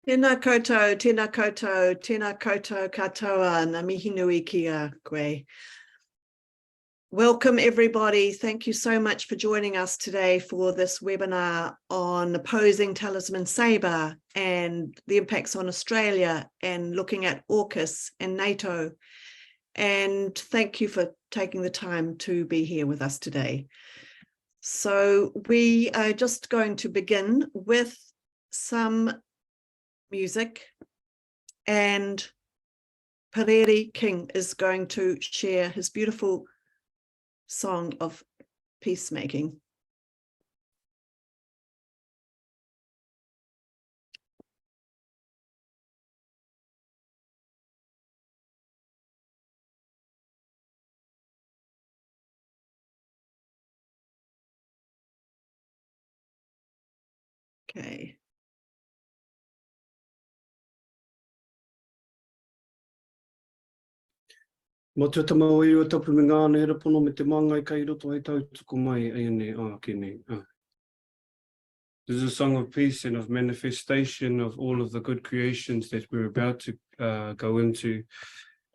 Tēnā koutou katoa, ngā mihi nui ki a koe. Welcome everybody. Thank you so much for joining us today for this webinar on opposing Talisman Sabre and the impacts on Australia and looking at AUKUS and NATO. And thank you for taking the time to be here with us today. So we are just going to begin with some music, and Pareri King is going to share his beautiful song of peacemaking. Okay. Mo te tamau i o tapu me ngāna e rapono me te māngai kai roto ai tau tuku mai ai ane, kene. This is a song of peace and of manifestation of all of the good creations that we're about to go into.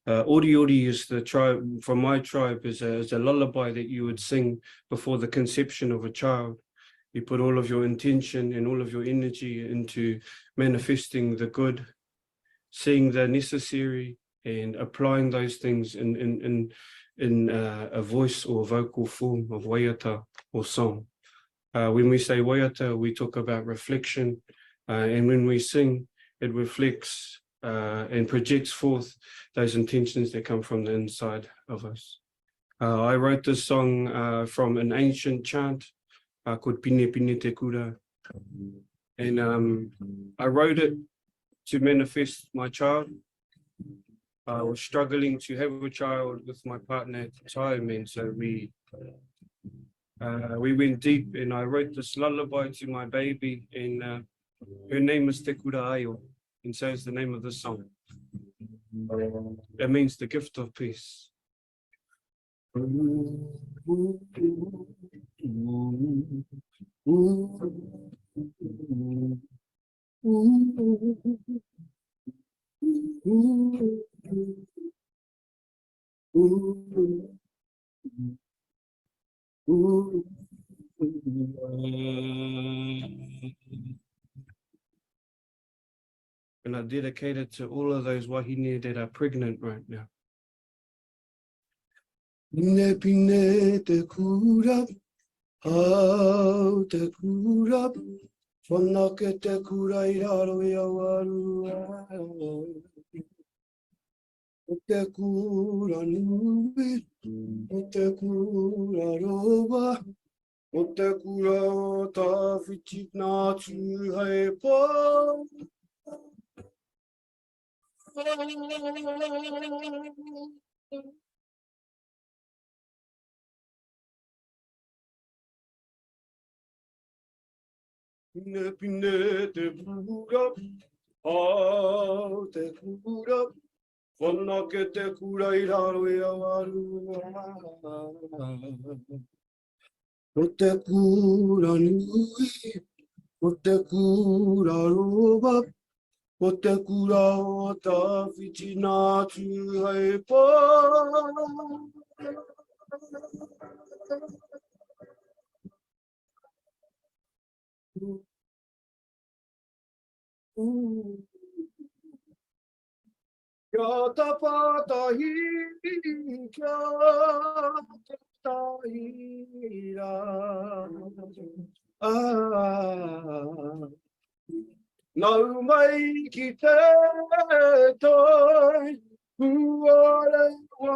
Ori Ori is the tribe, from my tribe, is a lullaby that you would sing before the conception of a child. You put all of your intention and all of your energy into manifesting the good, seeing the necessary, and applying those things in a voice or vocal form of waiata or song. When we say waiata, we talk about reflection, and when we sing, it reflects and projects forth those intentions that come from the inside of us. I wrote this song from an ancient chant called Pine Pine Te Kura, and I wrote it to manifest my child. I was struggling to have a child with my partner at the time, and so we went deep, and I wrote this lullaby to my baby, and her name is Te Kura Aio, and so is the name of the song. It means the gift of peace. And I dedicate it to all of those wahine that are pregnant right now. Pine pine te kura, au te kura, whanake te kura I raro I awaru. O te kura nui, o te kura roa, o te kura tawhiti nā tū hei pō. Pine pine te kura, au te kura, whanake te kura I raro I awaru. O te kura nui, o te kura roa, o te kura tawhiti nā tū hei pō. Kia ta pātahi, kia ta tahira. Nau mai ki te toi, huare wā.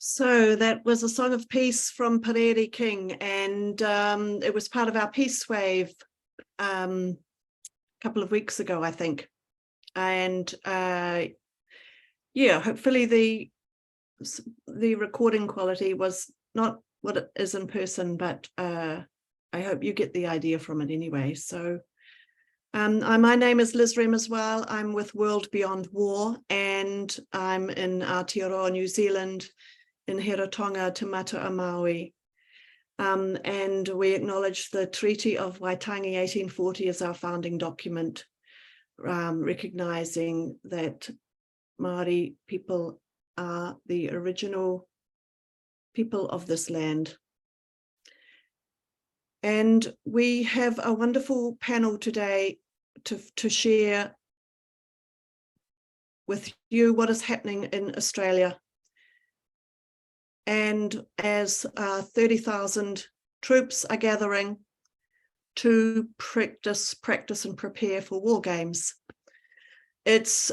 So that was a song of peace from Pareri King, and it was part of our Peace Wave a couple of weeks ago, I think. And yeah, hopefully the recording quality was not what it is in person, but I hope you get the idea from it anyway. So my name is Liz Remmerswaal. I'm with World Beyond War, and I'm in Aotearoa, New Zealand, in Heratonga, Te Mata o Maui. And we acknowledge the Treaty of Waitangi 1840 as our founding document, recognising that Māori people are the original people of this land. And we have a wonderful panel today to share with you what is happening in Australia. And as 30,000 troops are gathering to practice and prepare for war games. It's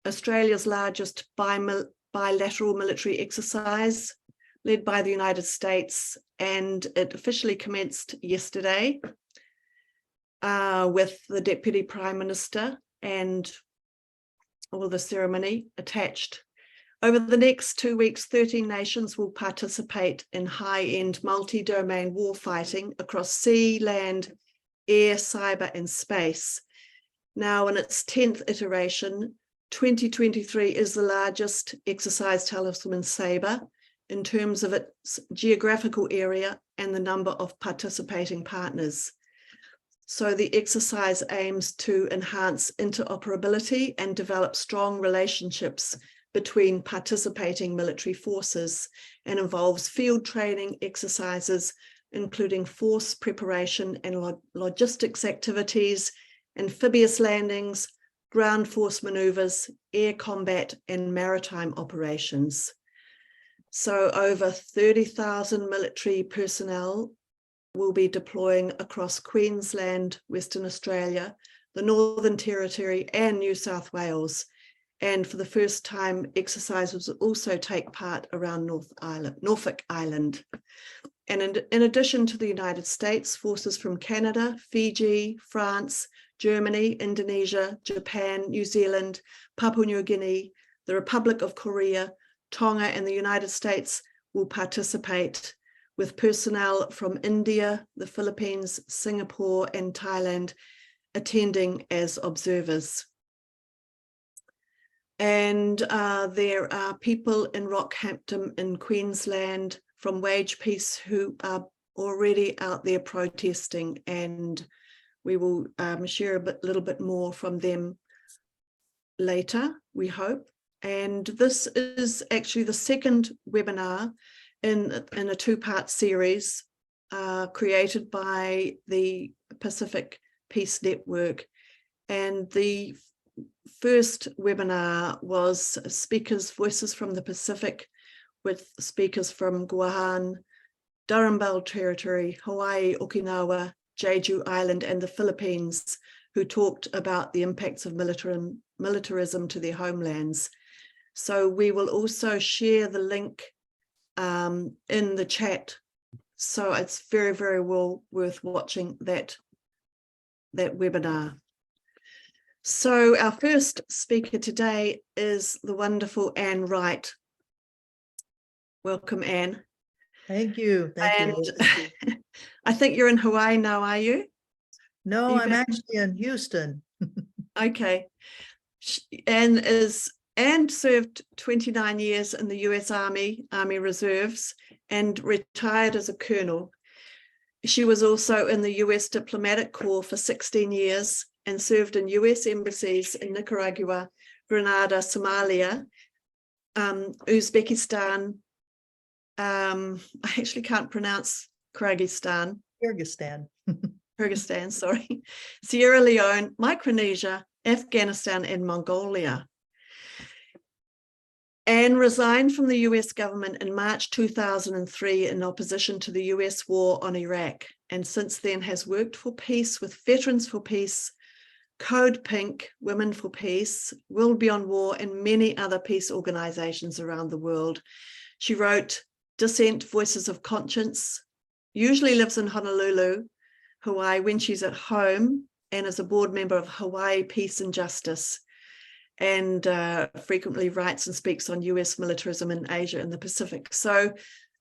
Australia's largest bilateral military exercise led by the United States, and it officially commenced yesterday with the Deputy Prime Minister and all the ceremony attached. Over the next 2 weeks, 13 nations will participate in high-end multi-domain warfighting across sea, land, air, cyber, and space. Now, in its 10th iteration, 2023 is the largest exercise Talisman Sabre in terms of its geographical area and the number of participating partners. So the exercise aims to enhance interoperability and develop strong relationships between participating military forces, and involves field training exercises, including force preparation and logistics activities, amphibious landings, ground force maneuvers, air combat, and maritime operations. So over 30,000 military personnel will be deploying across Queensland, Western Australia, the Northern Territory, and New South Wales. And for the first time, exercises will also take part around Norfolk Island. And in addition to the United States, forces from Canada, Fiji, France, Germany, Indonesia, Japan, New Zealand, Papua New Guinea, the Republic of Korea, Tonga, and the United States will participate, with personnel from India, the Philippines, Singapore, and Thailand attending as observers. And there are people in Rockhampton in Queensland from Wage Peace who are already out there protesting, and we will share a little bit more from them later, we hope. And this is actually the second webinar in a two-part series created by the Pacific Peace Network. And the first webinar was Voices from the Pacific, with speakers from Guam, Darwin Territory, Hawaii, Okinawa, Jeju Island, and the Philippines, who talked about the impacts of militarism to their homelands. So we will also share the link in the chat. So it's very, very well worth watching that webinar. So our first speaker today is the wonderful Anne Wright. Welcome, Anne. Thank you. Thank you. I think you're in Hawaii now, are you? No, I'm actually in Houston. Okay. Anne served 29 years in the US Army Reserves, and retired as a colonel. She was also in the US Diplomatic Corps for 16 years and served in US embassies in Nicaragua, Grenada, Somalia, Uzbekistan. I actually can't pronounce Kyrgyzstan, sorry, Sierra Leone, Micronesia, Afghanistan, and Mongolia. Anne resigned from the US government in March 2003 in opposition to the US war on Iraq, and since then has worked for peace with Veterans for Peace, Code Pink, Women for Peace, World Beyond War, and many other peace organizations around the world. She wrote Dissent, Voices of Conscience, usually lives in Honolulu, Hawaii, when she's at home, and is a board member of Hawaii Peace and Justice, and frequently writes and speaks on US militarism in Asia and the Pacific. So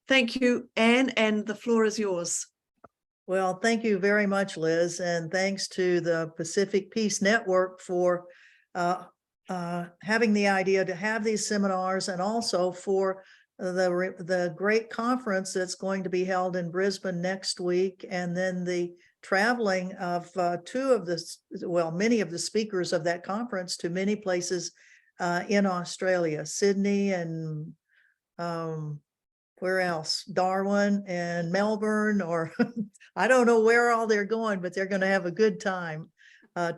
thank you, Anne, and the floor is yours. Well, thank you very much, Liz, and thanks to the Pacific Peace Network for having the idea to have these seminars, and also for the great conference that's going to be held in Brisbane next week, and then the traveling of many of the speakers of that conference to many places in Australia, Sydney and where else? Darwin and Melbourne, or I don't know where all they're going, but they're going to have a good time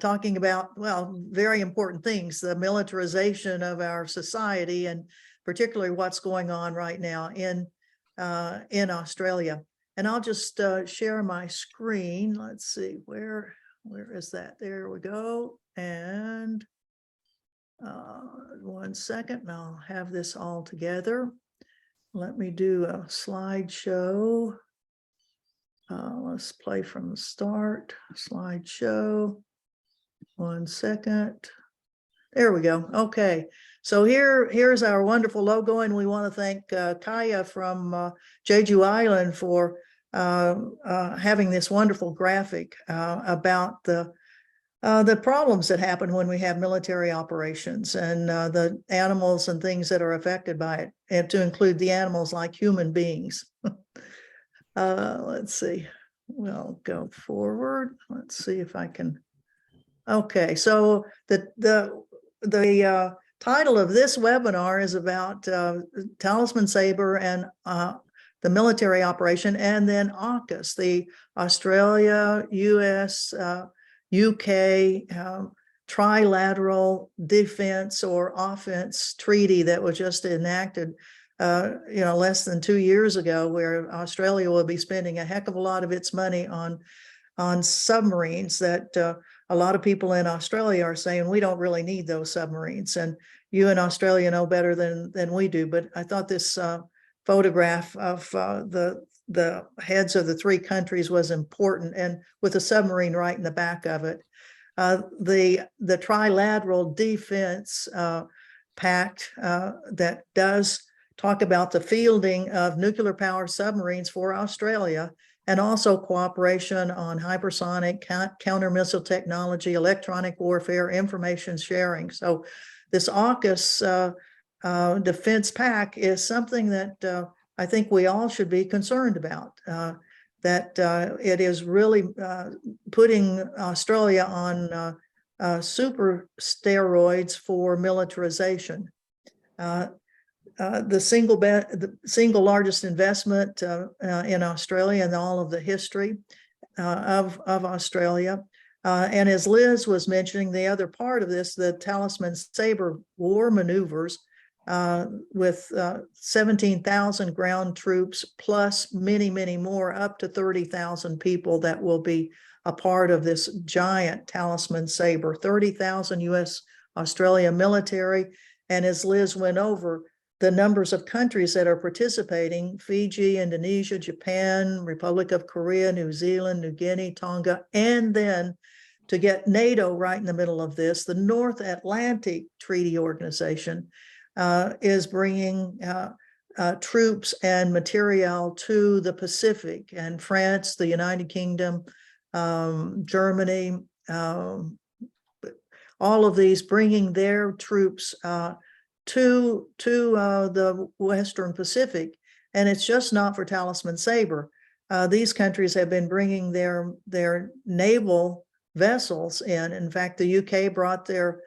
talking about, well, very important things, the militarization of our society, and particularly what's going on right now in Australia. And I'll just share my screen. Let's see, where is that? There we go. And 1 second, and I'll have this all together. Let me do a slideshow. Let's play from the start. Slideshow. 1 second. There we go. Okay. So here's our wonderful logo, and we want to thank Kaya from Jeju Island for having this wonderful graphic about the problems that happen when we have military operations, and the animals and things that are affected by it, and to include the animals like human beings. Let's see, we'll go forward. Let's see if I can. Okay, so the title of this webinar is about Talisman Sabre and the military operation, and then AUKUS, the Australia, US, UK trilateral defense or offense treaty that was just enacted, less than 2 years ago, where Australia will be spending a heck of a lot of its money on submarines that a lot of people in Australia are saying we don't really need those submarines, and you in Australia know better than we do. But I thought this photograph of the heads of the three countries was important, and with a submarine right in the back of it. The trilateral defense pact that does talk about the fielding of nuclear powered submarines for Australia, and also cooperation on hypersonic, counter missile technology, electronic warfare, information sharing. So this AUKUS defense pact is something that I think we all should be concerned about, that it is really putting Australia on super steroids for militarization. The single largest investment in Australia in all of the history of Australia. And as Liz was mentioning, the other part of this, the Talisman Sabre war maneuvers, with 17,000 ground troops, plus many, many more, up to 30,000 people that will be a part of this giant Talisman Sabre, 30,000 US Australia military. And as Liz went over, the numbers of countries that are participating: Fiji, Indonesia, Japan, Republic of Korea, New Zealand, New Guinea, Tonga, and then to get NATO right in the middle of this, the North Atlantic Treaty Organization is bringing troops and material to the Pacific, and France, the United Kingdom, Germany, all of these bringing their troops to the Western Pacific. And it's just not for Talisman Sabre. These countries have been bringing their naval vessels in. In fact, the UK brought their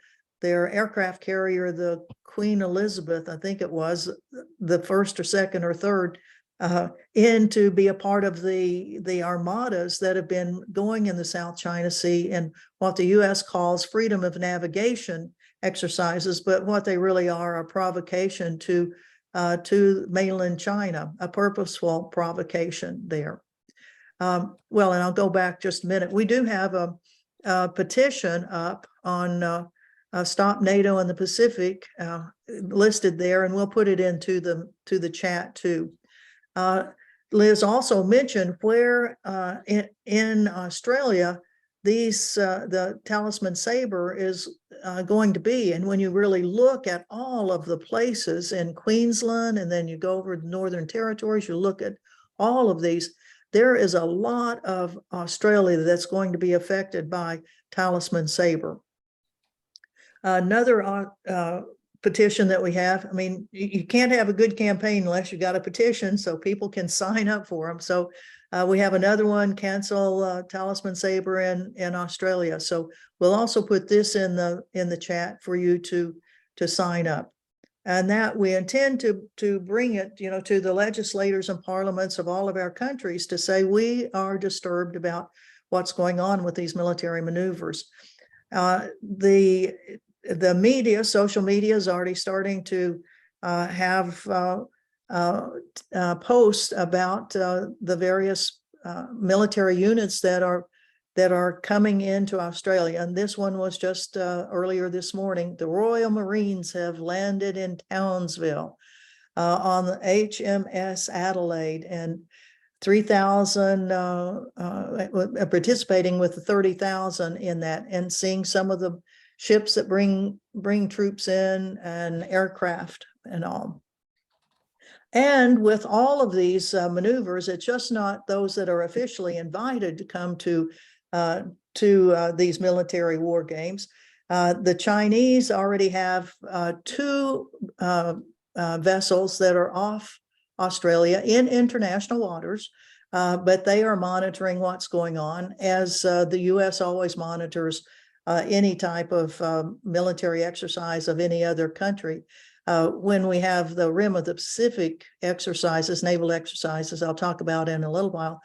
aircraft carrier, the Queen Elizabeth, I think it was the first or second or third, in to be a part of the armadas that have been going in the South China Sea, and what the US calls freedom of navigation exercises, but what they really are provocation to mainland China, a purposeful provocation there. Well, and I'll go back just a minute. We do have petition up on Stop NATO in the Pacific, listed there, and we'll put it into the chat too. Liz also mentioned where in Australia the Talisman Sabre is going to be. And when you really look at all of the places in Queensland, and then you go over the Northern Territories, you look at all of these, there is a lot of Australia that's going to be affected by Talisman Sabre. Another petition that we have, I mean, you can't have a good campaign unless you got a petition so people can sign up for them. So we have another one, cancel Talisman Sabre in Australia. So we'll also put this in the chat for you to sign up. And that we intend to bring it, to the legislators and parliaments of all of our countries to say we are disturbed about what's going on with these military maneuvers. The media, social media, is already starting to have posts about the various military units that are coming into Australia. And this one was just earlier this morning. The Royal Marines have landed in Townsville on the HMS Adelaide, and 3,000 participating with the 30,000 in that, and seeing some of the ships that bring troops in and aircraft and all. And with all of these maneuvers, it's just not those that are officially invited to come to these military war games. The Chinese already have 2 vessels that are off Australia in international waters, but they are monitoring what's going on, as the US always monitors any type of military exercise of any other country. When we have the Rim of the Pacific exercises, naval exercises, I'll talk about in a little while,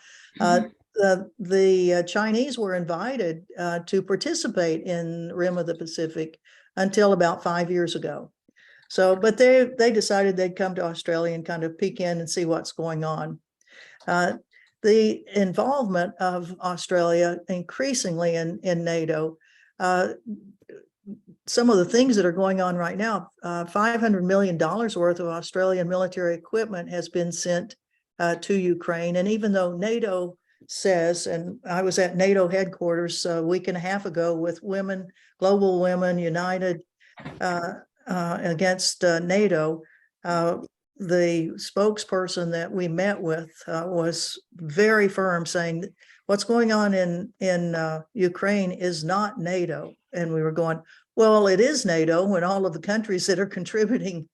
the Chinese were invited to participate in Rim of the Pacific until about 5 years ago. So, but they decided they'd come to Australia and kind of peek in and see what's going on. The involvement of Australia increasingly in NATO, some of the things that are going on right now, $500 million worth of Australian military equipment has been sent to Ukraine. And even though NATO says, and I was at NATO headquarters a week and a half ago with women, Global Women United against NATO, the spokesperson that we met with was very firm, saying what's going on in Ukraine is not NATO. And we were going, well, it is NATO when all of the countries that are contributing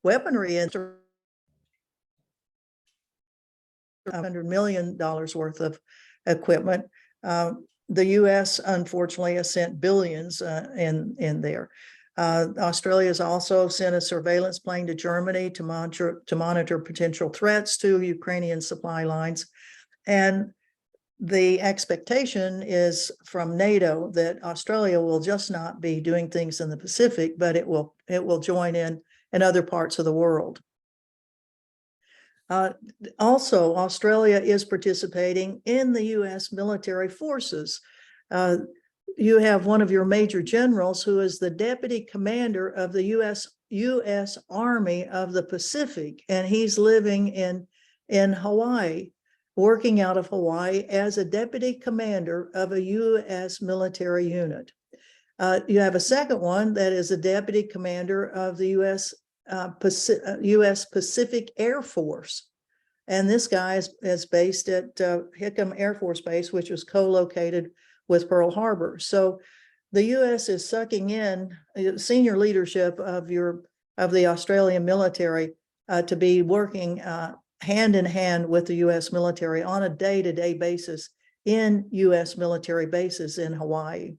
weaponry into $100 million worth of equipment. The US, unfortunately, has sent billions in there. Australia has also sent a surveillance plane to Germany to monitor potential threats to Ukrainian supply lines. And the expectation is from NATO that Australia will just not be doing things in the Pacific, but it will join in other parts of the world. Also, Australia is participating in the US military forces. You have one of your major generals who is the deputy commander of the US Army of the Pacific, and he's living in Hawaii, working out of Hawaii as a deputy commander of a US military unit. You have a second one that is a deputy commander of the US Pacific Air Force. And this guy is based at Hickam Air Force Base, which was co-located with Pearl Harbor. So the US is sucking in senior leadership of the Australian military to be working hand in hand with the US military on a day-to-day basis in US military bases in Hawaii.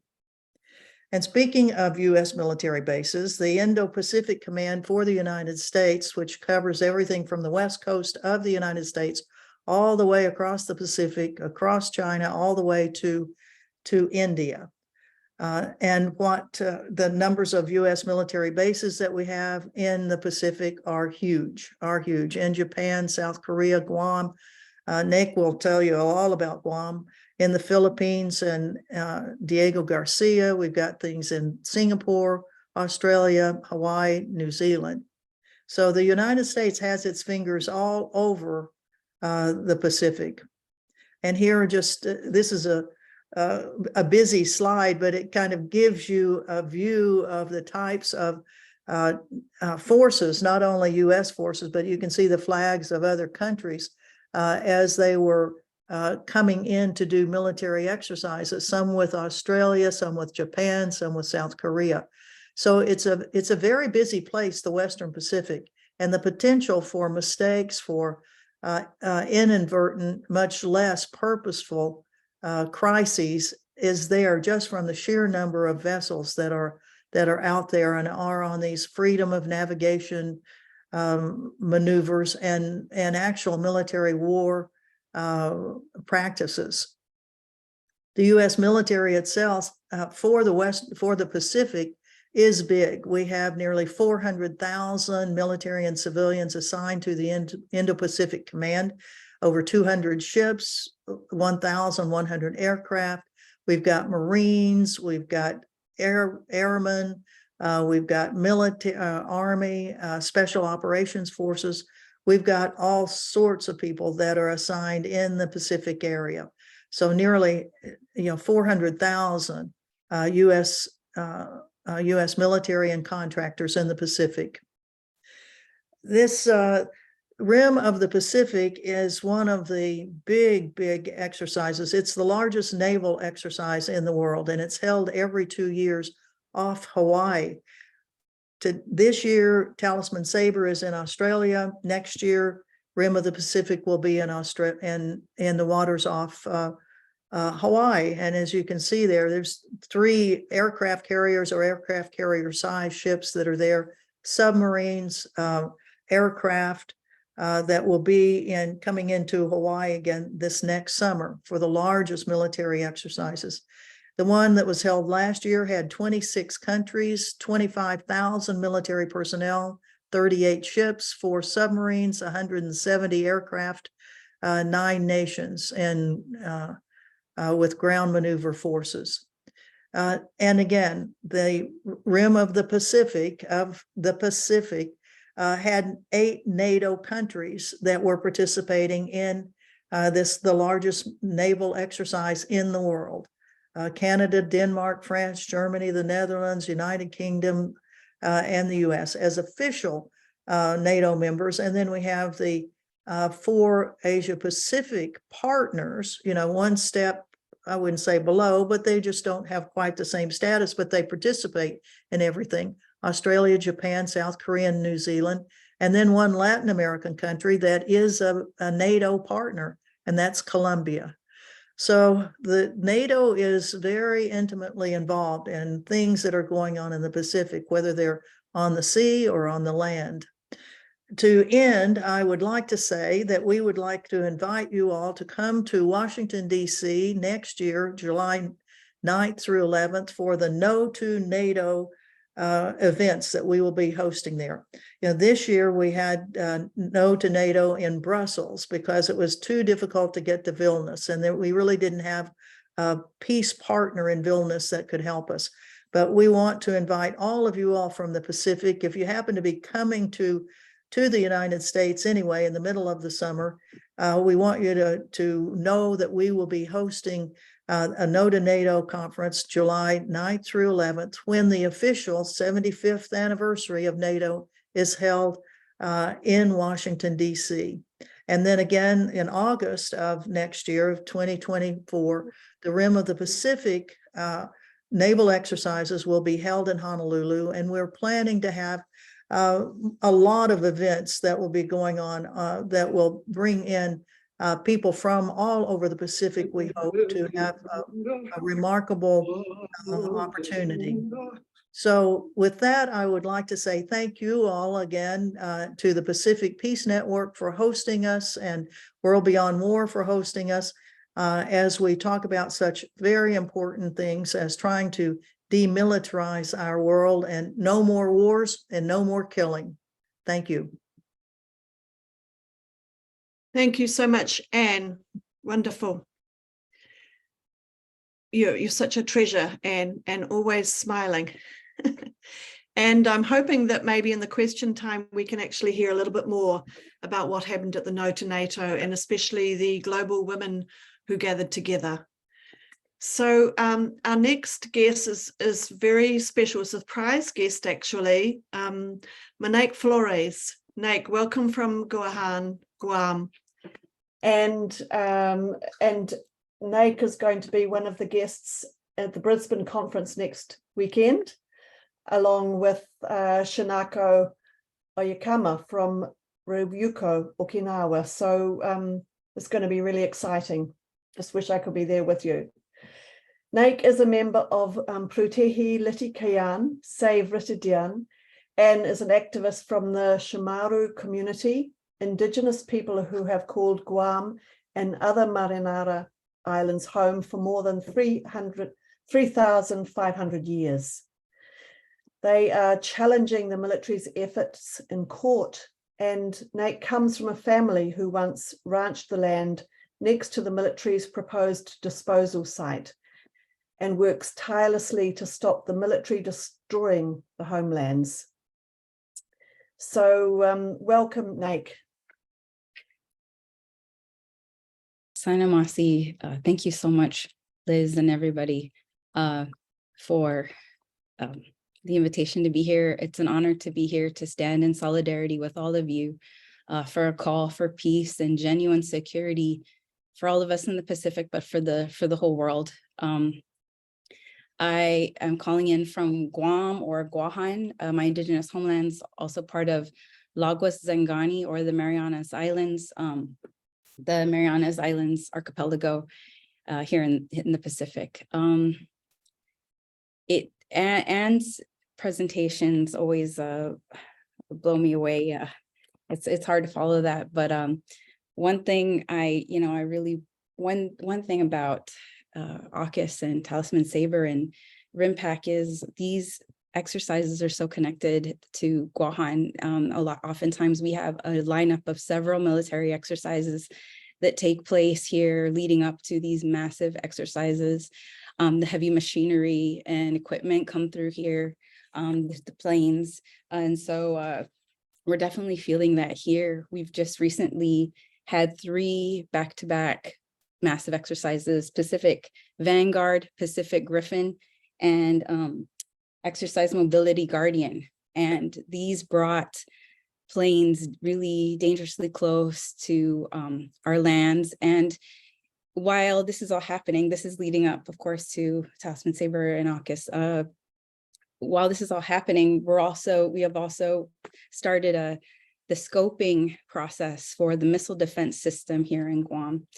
And speaking of US military bases, the Indo-Pacific Command for the United States, which covers everything from the west coast of the United States all the way across the Pacific, across China, all the way to India. And what the numbers of US military bases that we have in the Pacific are huge, in Japan, South Korea, Guam, Nick will tell you all about Guam. In the Philippines and Diego Garcia, we've got things in Singapore, Australia, Hawaii, New Zealand. So the United States has its fingers all over the Pacific. And here just, this is a busy slide, but it kind of gives you a view of the types of forces, not only US forces, but you can see the flags of other countries as they were coming in to do military exercises, some with Australia, some with Japan, some with South Korea. So it's a very busy place, the Western Pacific, and the potential for mistakes, for inadvertent, much less purposeful crises is there just from the sheer number of vessels that are out there and are on these freedom of navigation maneuvers and actual military war practices. The U.S. military itself for the Pacific is big. We have nearly 400,000 military and civilians assigned to the Indo-Pacific Command, over 200 ships, 1,100 aircraft. We've got Marines, we've got airmen, we've got military, Army, Special Operations Forces. We've got all sorts of people that are assigned in the Pacific area. So nearly, 400,000 U.S. military and contractors in the Pacific. This rim of the Pacific is one of the big exercises. It's the largest naval exercise in the world, and it's held every 2 years off Hawaii. This year, Talisman Sabre is in Australia. Next year, Rim of the Pacific will be in Australia and in the waters off Hawaii. And as you can see there's 3 aircraft carriers or aircraft carrier size ships that are there, submarines, aircraft that will be coming into Hawaii again this next summer for the largest military exercises. The one that was held last year had 26 countries, 25,000 military personnel, 38 ships, 4 submarines, 170 aircraft, 9 nations, and with ground maneuver forces. And again, the rim of the Pacific had 8 NATO countries that were participating in the largest naval exercise in the world. Canada, Denmark, France, Germany, the Netherlands, United Kingdom, and the US as official NATO members. And then we have the 4 Asia Pacific partners, one step, I wouldn't say below, but they just don't have quite the same status, but they participate in everything. Australia, Japan, South Korea, and New Zealand. And then 1 Latin American country that is a NATO partner, and that's Colombia. So the NATO is very intimately involved in things that are going on in the Pacific, whether they're on the sea or on the land. To end, I would like to say that we would like to invite you all to come to Washington, D.C. next year, July 9th through 11th, for the No to NATO events that we will be hosting there. This year we had No to NATO in Brussels because it was too difficult to get to Vilnius, and that we really didn't have a peace partner in Vilnius that could help us. But we want to invite all of you all from the Pacific. If you happen to be coming to the United States anyway in the middle of the summer, we want you to know that we will be hosting a No to NATO conference July 9th through 11th, when the official 75th anniversary of NATO is held in Washington, D.C. And then again in August of next year of 2024, the Rim of the Pacific naval exercises will be held in Honolulu, and we're planning to have a lot of events that will be going on that will bring in people from all over the Pacific. We hope to have a remarkable opportunity. So with that, I would like to say thank you all again to the Pacific Peace Network for hosting us, and World Beyond War for hosting us as we talk about such very important things as trying to demilitarize our world and no more wars and no more killing. Thank you. Thank you so much, Anne. Wonderful. You're such a treasure, Anne, and always smiling. And I'm hoping that maybe in the question time, we can actually hear a little bit more about what happened at the No to NATO, and especially the global women who gathered together. So our next guest is very special, a surprise guest actually, Monique Flores. Nake, welcome from Guam. And Nake is going to be one of the guests at the Brisbane conference next weekend, along with Shinako Oyakama from Ryukyu, Okinawa. So it's going to be really exciting. Just wish I could be there with you. Nake is a member of Prutehi Litikayan, Save Ritidian, and is an activist from the Shimaru community, Indigenous people who have called Guam and other Marinara Islands home for more than 3,500 years. They are challenging the military's efforts in court, and Nate comes from a family who once ranched the land next to the military's proposed disposal site and works tirelessly to stop the military destroying the homelands. So welcome, Nate. Sanamasi, thank you so much, Liz and everybody, for the invitation to be here. It's an honor to be here to stand in solidarity with all of you for a call for peace and genuine security for all of us in the Pacific, but for the whole world. I am calling in from Guam or Guahan, my indigenous homelands, also part of Lagos Zangani or the Marianas Islands, the Marianas Islands archipelago here in the Pacific. Anne's presentations always blow me away. It's hard to follow that, but one thing one thing about AUKUS and Talisman Sabre and RIMPAC is these exercises are so connected to Guahan. Oftentimes we have a lineup of several military exercises that take place here leading up to these massive exercises. The heavy machinery and equipment come through here, the planes. And so we're definitely feeling that here. We've just recently had 3 back-to-back massive exercises: Pacific Vanguard, Pacific Griffin, and Exercise Mobility Guardian. And these brought planes really dangerously close to our lands. And while this is all happening, this is leading up, of course, to Talisman Sabre and AUKUS. While this is all happening, we have also started the scoping process for the missile defense system here in Guam.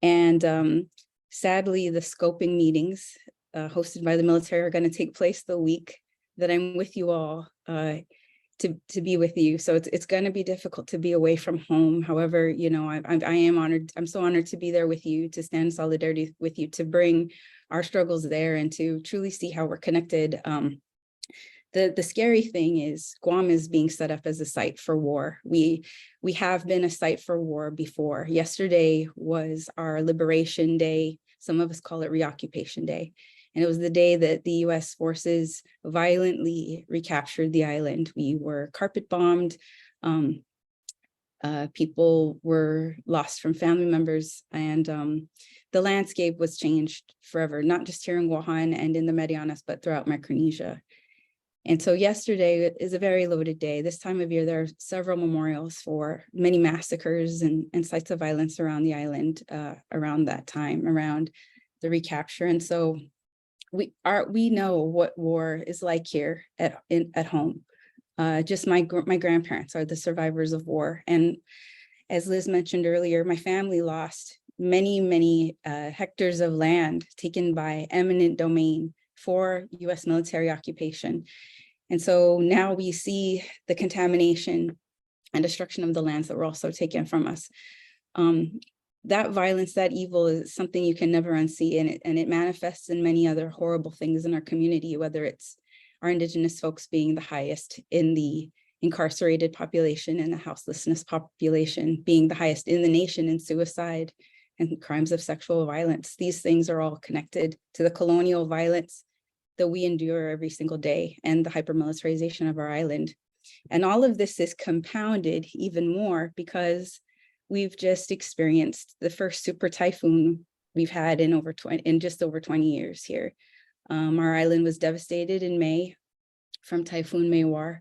And sadly, the scoping meetings hosted by the military are going to take place the week that I'm with you all to be with you. So it's going to be difficult to be away from home. However, I am honored. I'm so honored to be there with you, to stand in solidarity with you, to bring our struggles there and to truly see how we're connected. The scary thing is Guam is being set up as a site for war. We have been a site for war before. Yesterday was our Liberation Day. Some of us call it Reoccupation Day. And it was the day that the US forces violently recaptured the island. We were carpet bombed. People were lost from family members, and the landscape was changed forever, not just here in Guahan and in the Marianas, but throughout Micronesia. And so yesterday is a very loaded day. This time of year, there are several memorials for many massacres and sites of violence around the island around that time, around the recapture. And so we know what war is like here at home. Just my grandparents are the survivors of war. And as Liz mentioned earlier, my family lost many hectares of land taken by eminent domain for US military occupation. And so now we see the contamination and destruction of the lands that were also taken from us. That violence, that evil is something you can never unsee, and it manifests in many other horrible things in our community, whether it's our Indigenous folks being the highest in the incarcerated population and the houselessness population being the highest in the nation in suicide and crimes of sexual violence. These things are all connected to the colonial violence that we endure every single day and the hypermilitarization of our island. And all of this is compounded even more because we've just experienced the first super typhoon we've had in just over 20 years here. Our island was devastated in May from Typhoon Maywar.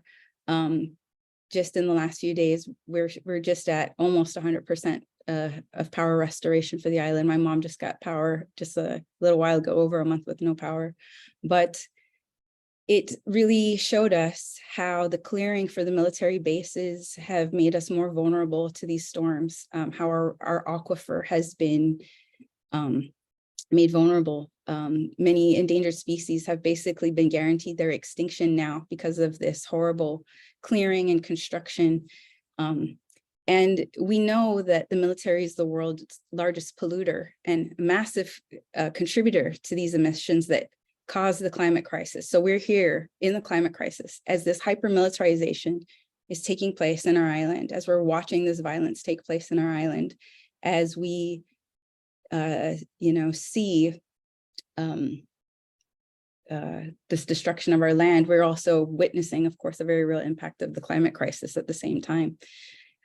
Just in the last few days, we're just at almost 100% of power restoration for the island. My mom just got power just a little while ago, over a month with no power. But it really showed us how the clearing for the military bases have made us more vulnerable to these storms, how our aquifer has been made vulnerable. Many endangered species have basically been guaranteed their extinction now because of this horrible clearing and construction. And we know that the military is the world's largest polluter and massive contributor to these emissions that cause the climate crisis. So we're here in the climate crisis as this hypermilitarization is taking place in our island, as we're watching this violence take place in our island, as we see this destruction of our land. We're also witnessing, of course, a very real impact of the climate crisis at the same time.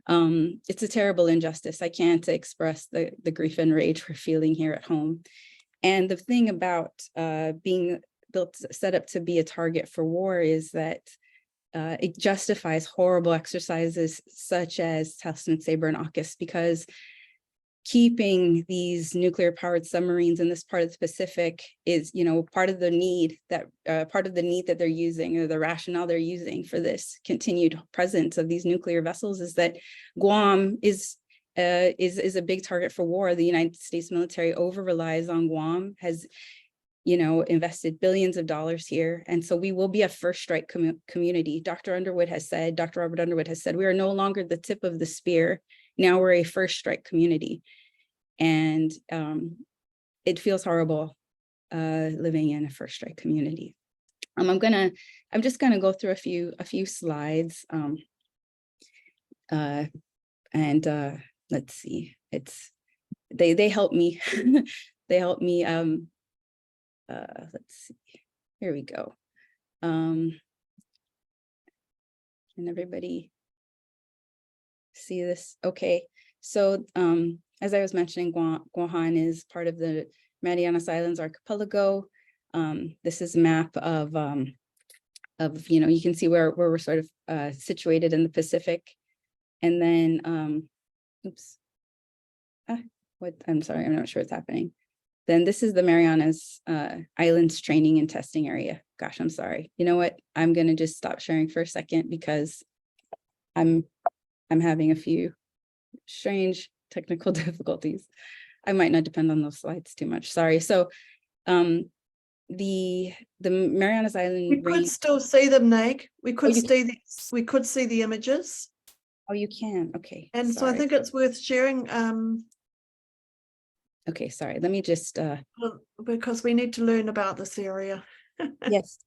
It's a terrible injustice. I can't express the grief and rage we're feeling here at home. And the thing about being set up to be a target for war is that it justifies horrible exercises such as Talisman Sabre and AUKUS, because keeping these nuclear powered submarines in this part of the Pacific is, part of the need that they're using, or the rationale they're using for this continued presence of these nuclear vessels, is that Guam is a big target for war. The United States military over relies on Guam, has invested billions of dollars here. And so we will be a first strike community. Dr. Robert Underwood has said, we are no longer the tip of the spear. Now we're a first strike community. And it feels horrible living in a first strike community. I'm just gonna go through a few slides. Let's see, they help me. They help me. Let's see, here we go. Can everybody see this? Okay, so as I was mentioning, Guahan is part of the Marianas Islands archipelago. This is a map of you can see where we're sort of situated in the Pacific. And then, I'm sorry, I'm not sure what's happening. Then this is the Marianas Islands training and testing area. Gosh, I'm sorry. You know what? I'm gonna just stop sharing for a second because I'm having a few strange technical difficulties. I might not depend on those slides too much. Sorry. So the Marianas Island we could still see them, Nag. We could see the images. Oh, you can. Okay. And sorry. so I think it's worth sharing. Okay, sorry. Let me just because we need to learn about this area. Yes,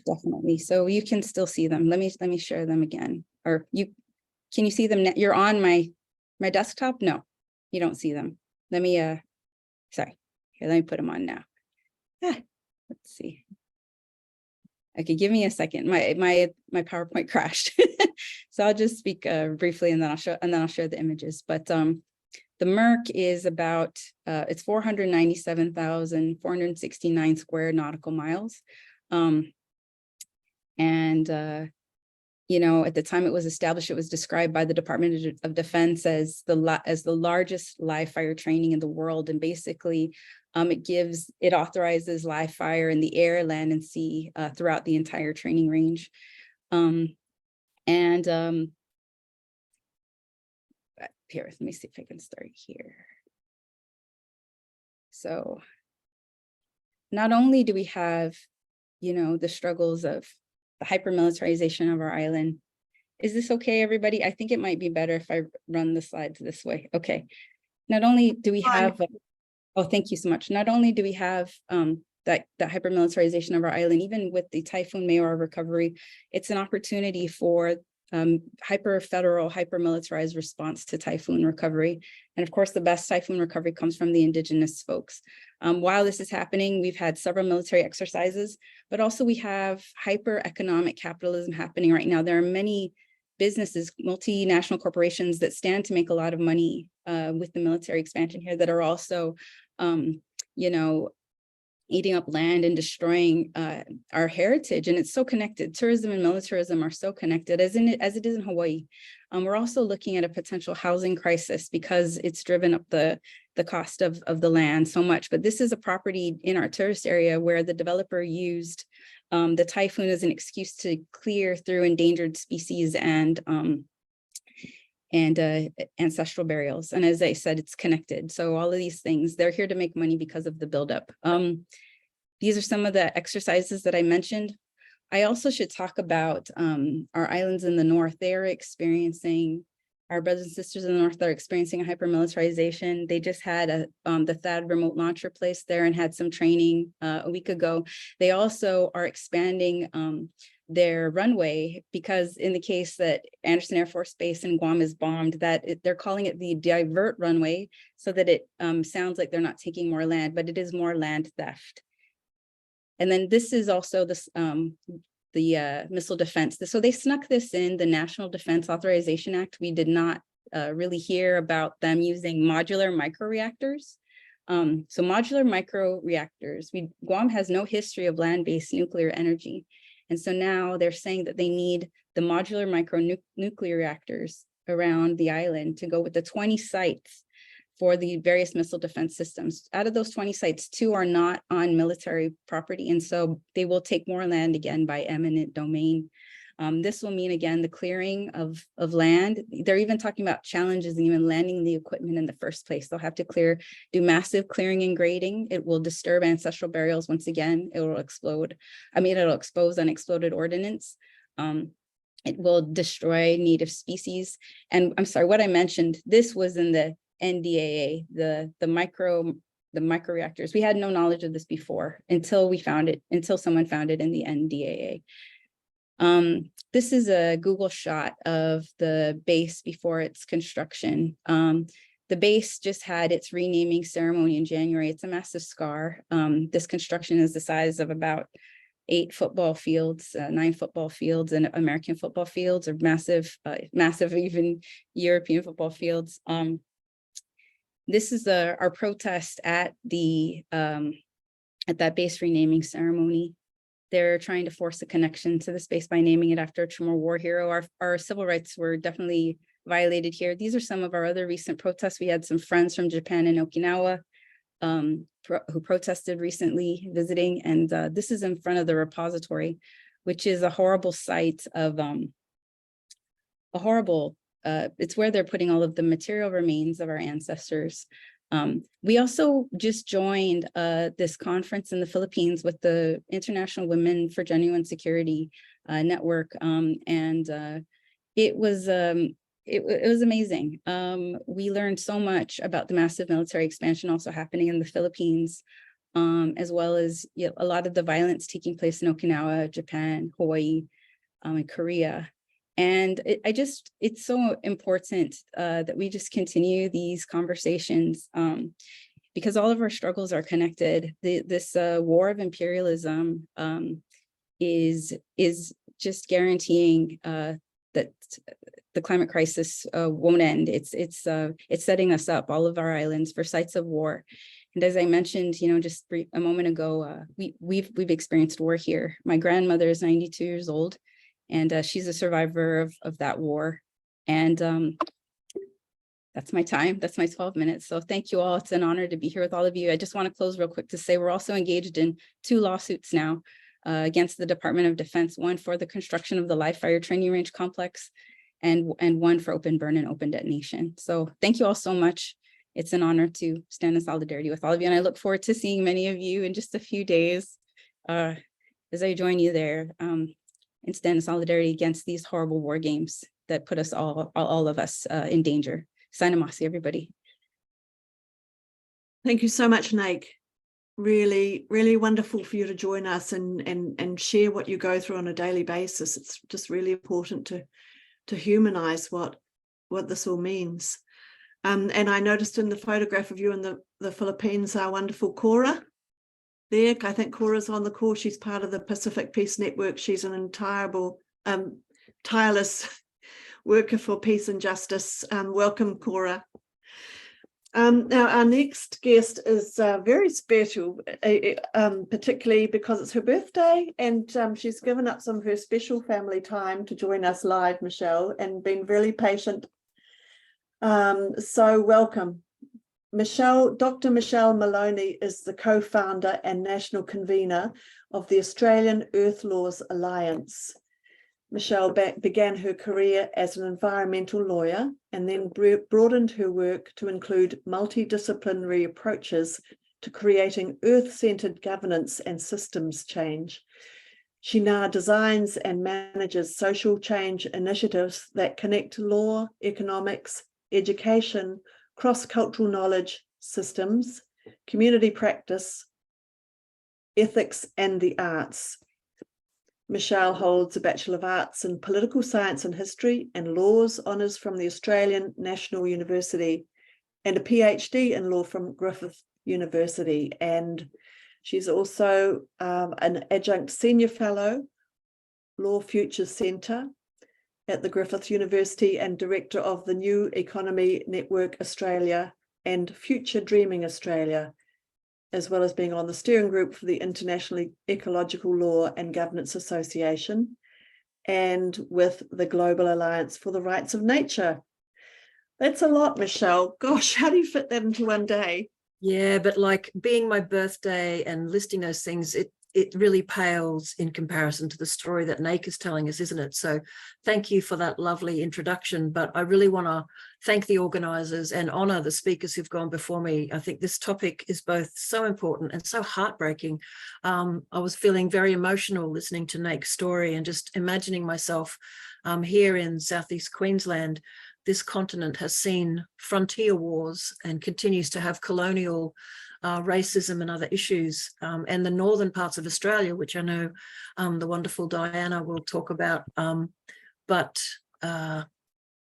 definitely. So you can still see them. Let me share them again. Or can you see them? You're on my desktop? No, you don't see them. Let me sorry. Here, let me put them on now. Let's see. Okay, give me a second. My PowerPoint crashed. So I'll just speak briefly and then I'll share the images. But the MERC is about it's 497,469 square nautical miles. At the time it was established, it was described by the Department of Defense as the largest live fire training in the world. And basically, it authorizes live fire in the air, land, and sea throughout the entire training range. Here, let me see if I can start here. So not only do we have, the struggles of the hypermilitarization of our island. Is this okay, everybody? I think it might be better if I run the slides this way. Okay. Not only do we have, oh, thank you so much. Not only do we have that hypermilitarization of our island, even with the Typhoon Maywar recovery, it's an opportunity for hyper-federal, hyper-militarized response to typhoon recovery. And of course, the best typhoon recovery comes from the indigenous folks. While this is happening, we've had several military exercises, but also we have hyper-economic capitalism happening right now. There are many businesses, multinational corporations that stand to make a lot of money with the military expansion here that are also, you know, eating up land and destroying our heritage. And it's so connected. Tourism and militarism are so connected as it is in Hawaii. We're also looking at a potential housing crisis because it's driven up the cost of the land so much. But this is a property in our tourist area where the developer used the typhoon as an excuse to clear through endangered species and ancestral burials. And as I said, it's connected. So all of these things, they're here to make money because of the buildup. These are some of the exercises that I mentioned. I also should talk about our islands in the north. They are experiencing, our brothers and sisters in the north are experiencing a hypermilitarization. They just had the THAAD remote launcher placed there and had some training a week ago. They also are expanding their runway because in the case that Anderson Air Force Base in Guam is bombed, they're calling it the divert runway so that it sounds like they're not taking more land, but it is more land theft. And then this is also this, the missile defense. So they snuck this in the National Defense Authorization Act. We did not really hear about them using modular microreactors. So modular microreactors, Guam has no history of land-based nuclear energy. And so now they're saying that they need the modular nuclear reactors around the island to go with the 20 sites for the various missile defense systems. Out of those 20 sites, 2 are not on military property. And so they will take more land again by eminent domain. This will mean, again, the clearing of land. They're even talking about challenges in even landing the equipment in the first place. They'll have to do massive clearing and grading. It will disturb ancestral burials once again. It will explode. It'll expose unexploded ordnance. It will destroy native species. And I'm sorry, what I mentioned, this was in the NDAA, the microreactors. We had no knowledge of this before until someone found it in the NDAA. This is a Google shot of the base before its construction. The base just had its renaming ceremony in January. It's a massive scar. This construction is the size of about 8 football fields, 9 football fields, and American football fields, or massive even European football fields. This is our protest at that base renaming ceremony. They're trying to force a connection to the space by naming it after a Chamorro war hero. Our civil rights were definitely violated here. These are some of our other recent protests. We had some friends from Japan and Okinawa who protested recently visiting, and this is in front of the repository, which is a horrible site of it's where they're putting all of the material remains of our ancestors. We also just joined this conference in the Philippines with the International Women for Genuine Security Network, and it was amazing. We learned so much about the massive military expansion also happening in the Philippines, as well as a lot of the violence taking place in Okinawa, Japan, Hawaii, and Korea. And it's so important that we just continue these conversations because all of our struggles are connected. This war of imperialism is just guaranteeing that the climate crisis won't end. It's setting us up, all of our islands, for sites of war. And as I mentioned, just a moment ago, we've experienced war here. My grandmother is 92 years old. And she's a survivor of that war. And that's my time. That's my 12 minutes. So thank you all. It's an honor to be here with all of you. I just want to close real quick to say we're also engaged in 2 lawsuits now against the Department of Defense, one for the construction of the live fire training range complex and one for open burn and open detonation. So thank you all so much. It's an honor to stand in solidarity with all of you. And I look forward to seeing many of you in just a few days as I join you there. And stand in solidarity against these horrible war games that put us all of us in danger. Sainamasi, everybody. Thank you so much, Nake. Really, really wonderful for you to join us and share what you go through on a daily basis. It's just really important humanize what this all means. And I noticed in the photograph of you in the Philippines, our wonderful Cora there. I think Cora's on the call. She's part of the Pacific Peace Network. She's an tireless worker for peace and justice. Welcome, Cora. Now, our next guest is very special, particularly because it's her birthday, and she's given up some of her special family time to join us live, Michelle, and been really patient. So welcome. Dr. Michelle Malony is the co-founder and national convener of the Australian Earth Laws Alliance. Michelle began her career as an environmental lawyer and then broadened her work to include multidisciplinary approaches to creating earth-centered governance and systems change. She now designs and manages social change initiatives that connect law, economics, education, cross-cultural knowledge systems, community practice, ethics, and the arts. Michelle holds a Bachelor of Arts in Political Science and History and Laws honours from the Australian National University and a PhD in law from Griffith University. And she's also an adjunct senior fellow, Law Futures Centre at the Griffith University and director of the New Economy Network Australia and Future Dreaming Australia, as well as being on the steering group for the International Ecological Law and Governance Association and with the Global Alliance for the Rights of Nature. That's a lot, Michelle. Gosh, how do you fit that into one day? Yeah, but like being my birthday and listing those things, it really pales in comparison to the story that Nake is telling us, isn't it? So thank you for that lovely introduction. But I really want to thank the organisers and honour the speakers who've gone before me. I think this topic is both so important and so heartbreaking. I was feeling very emotional listening to Nake's story and just imagining myself here in southeast Queensland. This continent has seen frontier wars and continues to have colonial racism and other issues, and the northern parts of Australia, which I know the wonderful Diana will talk about.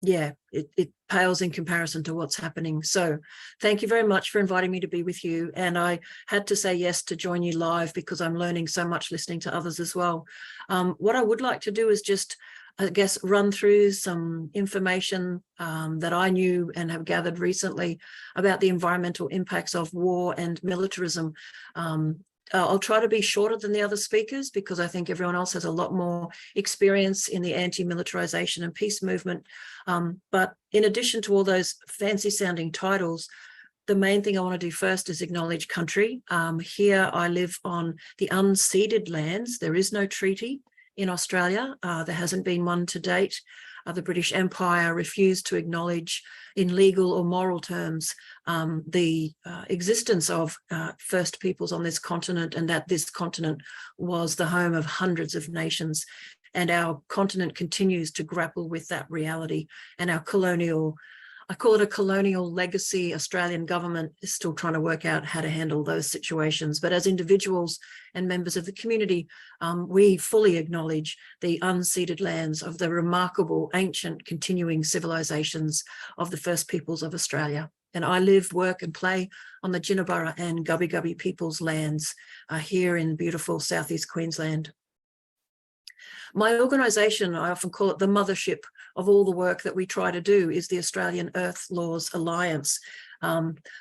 Yeah, it pales in comparison to what's happening. So thank you very much for inviting me to be with you. And I had to say yes to join you live because I'm learning so much listening to others as well. What I would like to do is just, I guess, run through some information that I knew and have gathered recently about the environmental impacts of war and militarism. I'll try to be shorter than the other speakers because I think everyone else has a lot more experience in the anti-militarization and peace movement. But in addition to all those fancy sounding titles, the main thing I want to do first is acknowledge country. Here I live on the unceded lands. There is no treaty in Australia. There hasn't been one to date. The British Empire refused to acknowledge in legal or moral terms the existence of First Peoples on this continent, and that this continent was the home of hundreds of nations. And our continent continues to grapple with that reality, and our colonial, I call it a colonial legacy. Australian government is still trying to work out how to handle those situations. But as individuals and members of the community, we fully acknowledge the unceded lands of the remarkable ancient continuing civilizations of the First Peoples of Australia. And I live, work and play on the Jinnaburra and Gubbi Gubbi people's lands here in beautiful southeast Queensland. My organisation, I often call it the mothership of all the work that we try to do, is the Australian Earth Laws Alliance.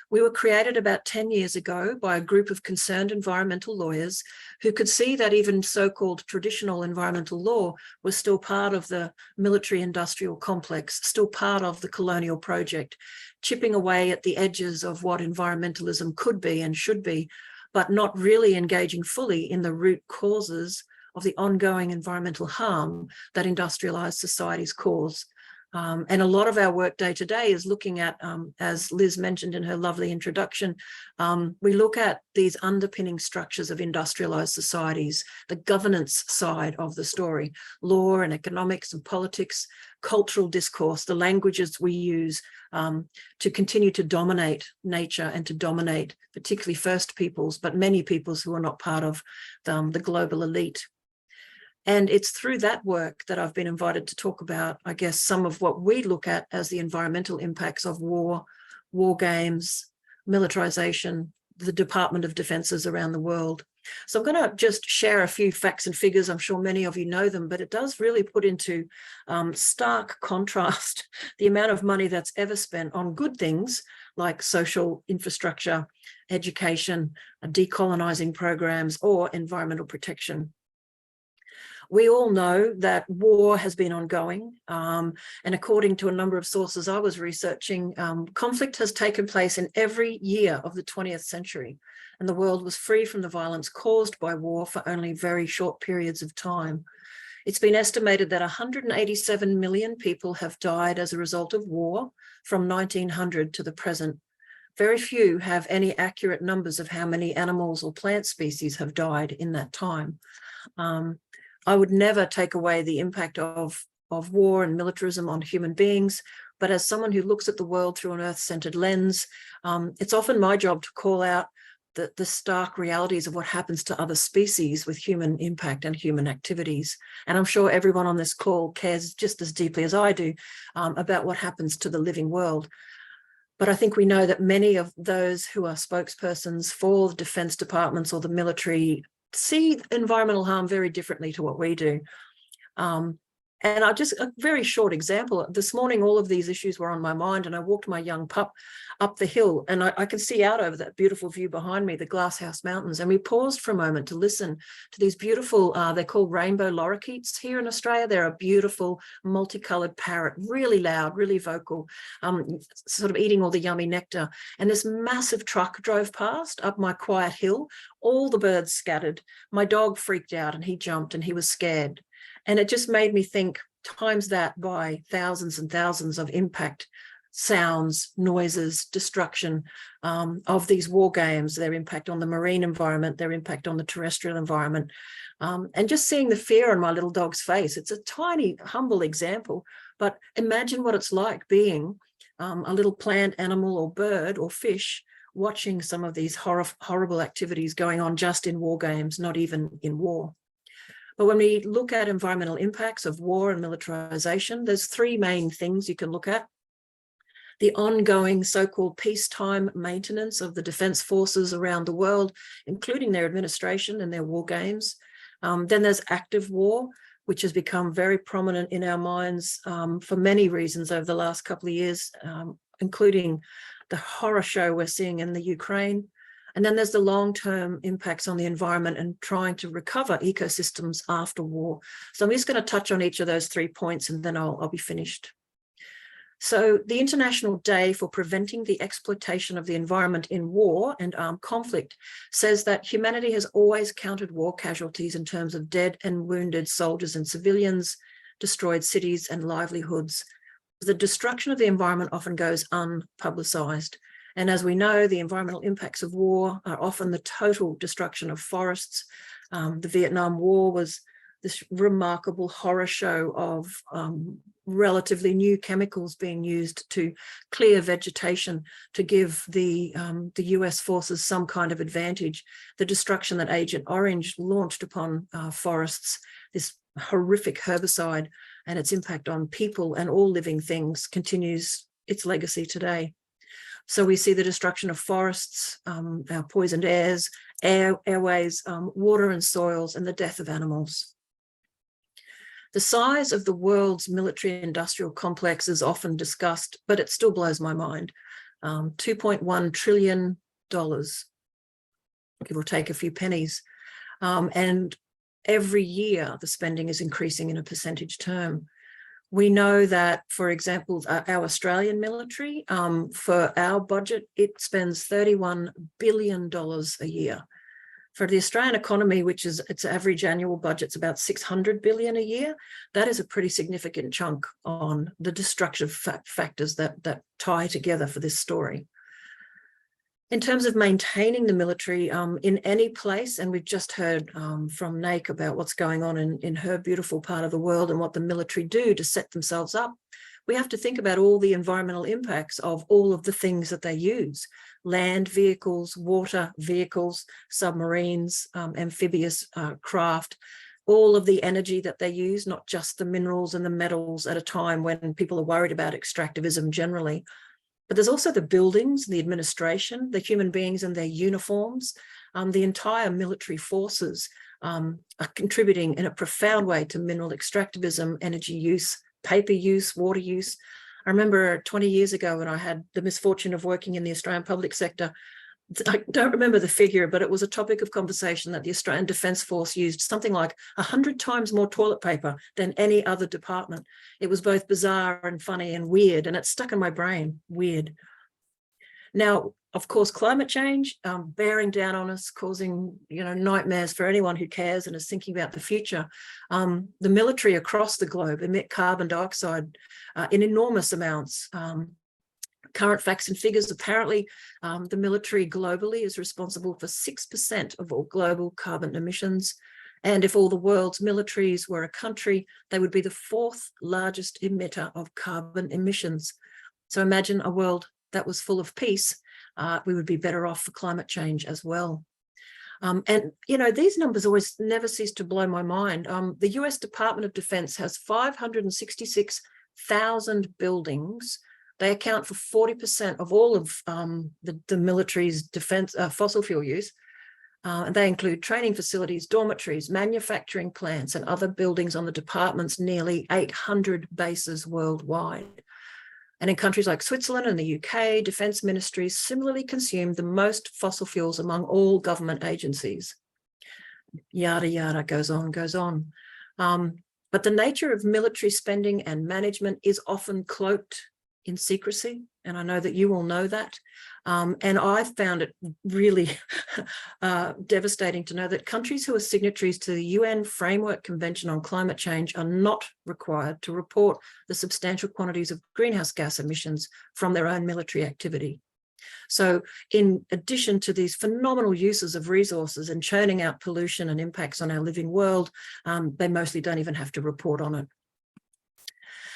We were created about 10 years ago by a group of concerned environmental lawyers who could see that even so-called traditional environmental law was still part of the military-industrial complex, still part of the colonial project, chipping away at the edges of what environmentalism could be and should be, but not really engaging fully in the root causes of the ongoing environmental harm that industrialized societies cause. And a lot of our work day to day is looking at, as Liz mentioned in her lovely introduction, we look at these underpinning structures of industrialized societies, the governance side of the story, law and economics and politics, cultural discourse, the languages we use to continue to dominate nature and to dominate particularly First Peoples, but many peoples who are not part of the global elite. And it's through that work that I've been invited to talk about, I guess, some of what we look at as the environmental impacts of war, war games, militarization, the Department of Defenses around the world. So I'm going to just share a few facts and figures. I'm sure many of you know them, but it does really put into stark contrast the amount of money that's ever spent on good things like social infrastructure, education, decolonizing programs, or environmental protection. We all know that war has been ongoing, and according to a number of sources I was researching, conflict has taken place in every year of the 20th century, and the world was free from the violence caused by war for only very short periods of time. It's been estimated that 187 million people have died as a result of war from 1900 to the present. Very few have any accurate numbers of how many animals or plant species have died in that time. I would never take away the impact of war and militarism on human beings, but as someone who looks at the world through an Earth-centered lens, it's often my job to call out the stark realities of what happens to other species with human impact and human activities. And I'm sure everyone on this call cares just as deeply as I do about what happens to the living world. But I think we know that many of those who are spokespersons for the defense departments or the military see environmental harm very differently to what we do. And a very short example. This morning, all of these issues were on my mind, and I walked my young pup up the hill, and I can see out over that beautiful view behind me, the Glasshouse Mountains. And we paused for a moment to listen to these beautiful, they're called rainbow lorikeets here in Australia. They're a beautiful multicolored parrot, really loud, really vocal, sort of eating all the yummy nectar. And this massive truck drove past up my quiet hill. All the birds scattered. My dog freaked out and he jumped and he was scared. And it just made me think, times that by thousands and thousands of impact, sounds, noises, destruction of these war games, their impact on the marine environment, their impact on the terrestrial environment. And just seeing the fear on my little dog's face, it's a tiny, humble example, but imagine what it's like being a little plant, animal, or bird, or fish, watching some of these horrible activities going on just in war games, not even in war. But when we look at environmental impacts of war and militarization, there's three main things you can look at. The ongoing so-called peacetime maintenance of the defense forces around the world, including their administration and their war games. Then there's active war, which has become very prominent in our minds for many reasons over the last couple of years, including the horror show we're seeing in the Ukraine. And then there's the long-term impacts on the environment and trying to recover ecosystems after war. So I'm just going to touch on each of those 3 points and then I'll be finished. So the International Day for Preventing the Exploitation of the Environment in War and Armed Conflict says that humanity has always counted war casualties in terms of dead and wounded soldiers and civilians, destroyed cities and livelihoods. The destruction of the environment often goes unpublicized. And as we know, the environmental impacts of war are often the total destruction of forests. The Vietnam War was this remarkable horror show of relatively new chemicals being used to clear vegetation to give the US forces some kind of advantage. The destruction that Agent Orange launched upon forests, this horrific herbicide, and its impact on people and all living things continues its legacy today. So we see the destruction of forests, our poisoned airs, airways, water and soils, and the death of animals. The size of the world's military-industrial complex is often discussed, but it still blows my mind. $2.1 trillion, give or take a few pennies. And every year, the spending is increasing in a percentage term. We know that, for example, our Australian military, for our budget, it spends $31 billion a year. For the Australian economy, which is its average annual budget's about $600 billion a year, that is a pretty significant chunk on the destructive factors that tie together for this story. In terms of maintaining the military in any place, and we've just heard from Nake about what's going on in her beautiful part of the world and what the military do to set themselves up, we have to think about all the environmental impacts of all of the things that they use: land vehicles, water vehicles, submarines, amphibious craft, all of the energy that they use, not just the minerals and the metals at a time when people are worried about extractivism generally. But there's also the buildings, the administration, the human beings and their uniforms, the entire military forces are contributing in a profound way to mineral extractivism, energy use, paper use, water use. I remember 20 years ago when I had the misfortune of working in the Australian public sector, I don't remember the figure, but it was a topic of conversation that the Australian Defence Force used something like 100 times more toilet paper than any other department. It was both bizarre and funny and weird, and it stuck in my brain, weird. Now, of course, climate change bearing down on us, causing nightmares for anyone who cares and is thinking about the future. The military across the globe emit carbon dioxide in enormous amounts. Current facts and figures, apparently the military globally is responsible for 6% of all global carbon emissions. And if all the world's militaries were a country, they would be the 4th largest emitter of carbon emissions. So imagine a world that was full of peace. We would be better off for climate change as well. And, these numbers always never cease to blow my mind. The US Department of Defense has 566,000 buildings. They account for 40% of all of the military's defense fossil fuel use. And they include training facilities, dormitories, manufacturing plants, and other buildings on the department's nearly 800 bases worldwide. And in countries like Switzerland and the UK, defence ministries similarly consume the most fossil fuels among all government agencies. Yada, yada, goes on, goes on. But the nature of military spending and management is often cloaked in secrecy, and I know that you all know that. And I found it really devastating to know that countries who are signatories to the UN Framework Convention on Climate Change are not required to report the substantial quantities of greenhouse gas emissions from their own military activity. So in addition to these phenomenal uses of resources and churning out pollution and impacts on our living world, they mostly don't even have to report on it.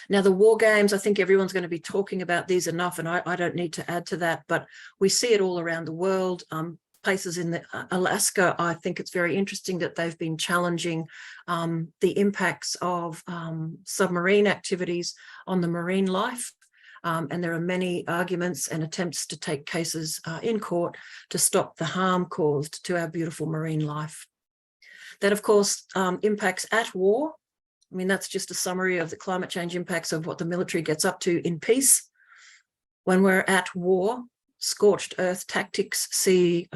Now, the war games, I think everyone's going to be talking about these enough, and I don't need to add to that, but we see it all around the world. Places in Alaska, I think it's very interesting that they've been challenging the impacts of submarine activities on the marine life. And there are many arguments and attempts to take cases in court to stop the harm caused to our beautiful marine life. That, of course, impacts at war. I mean, that's just a summary of the climate change impacts of what the military gets up to in peace. When we're at war, scorched earth tactics see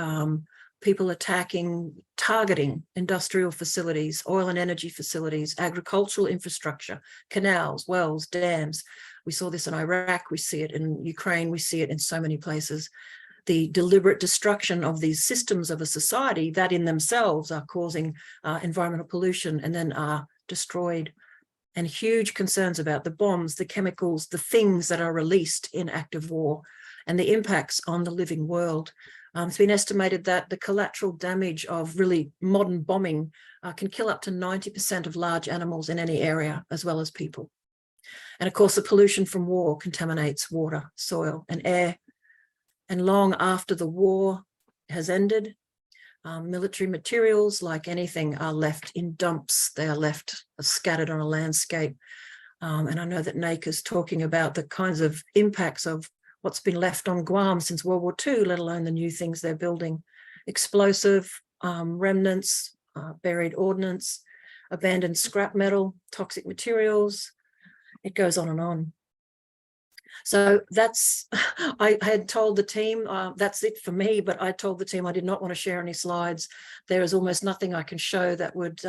people attacking, targeting industrial facilities, oil and energy facilities, agricultural infrastructure, canals, wells, dams. We saw this in Iraq, we see it in Ukraine, we see it in so many places. The deliberate destruction of these systems of a society that in themselves are causing environmental pollution and then are destroyed, and huge concerns about the bombs, the chemicals, the things that are released in active war and the impacts on the living world. It's been estimated that the collateral damage of really modern bombing can kill up to 90% of large animals in any area, as well as people. And of course, the pollution from war contaminates water, soil, and air. And long after the war has ended, military materials, like anything, are left in dumps. They are left scattered on a landscape. And I know that NAIC is talking about the kinds of impacts of what's been left on Guam since World War II, let alone the new things they're building. Explosive remnants, buried ordnance, abandoned scrap metal, toxic materials. It goes on and on. So that's, I had told the team, that's it for me, but I told the team I did not want to share any slides. There is almost nothing I can show that would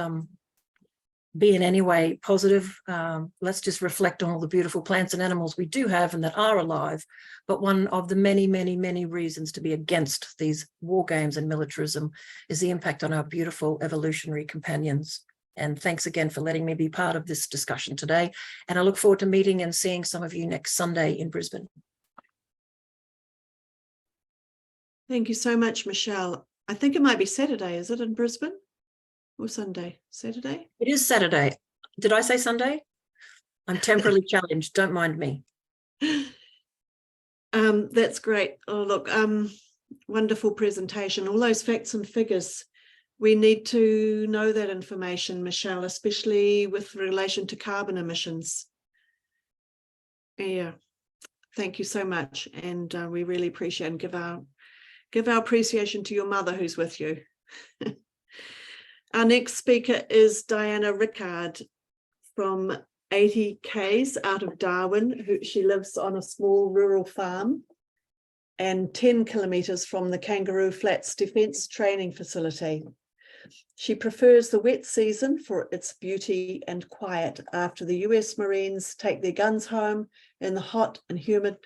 be in any way positive. Let's just reflect on all the beautiful plants and animals we do have and that are alive. But one of the many, many, many reasons to be against these war games and militarism is the impact on our beautiful evolutionary companions. And thanks again for letting me be part of this discussion today. And I look forward to meeting and seeing some of you next Sunday in Brisbane. Thank you so much, Michelle. I think it might be Saturday. Is it in Brisbane or Sunday? Saturday? It is Saturday. Did I say Sunday? I'm temporarily challenged. Don't mind me. That's great. Oh, look, wonderful presentation. All those facts and figures We need to know that information, Michelle, especially with relation to carbon emissions. Yeah, thank you so much. And we really appreciate and give our appreciation to your mother who's with you. Our next speaker is Diana Rickard from 80 Ks out of Darwin. She lives on a small rural farm and 10 kilometres from the Kangaroo Flats Defence Training Facility. She prefers the wet season for its beauty and quiet after the US Marines take their guns home in the hot and humid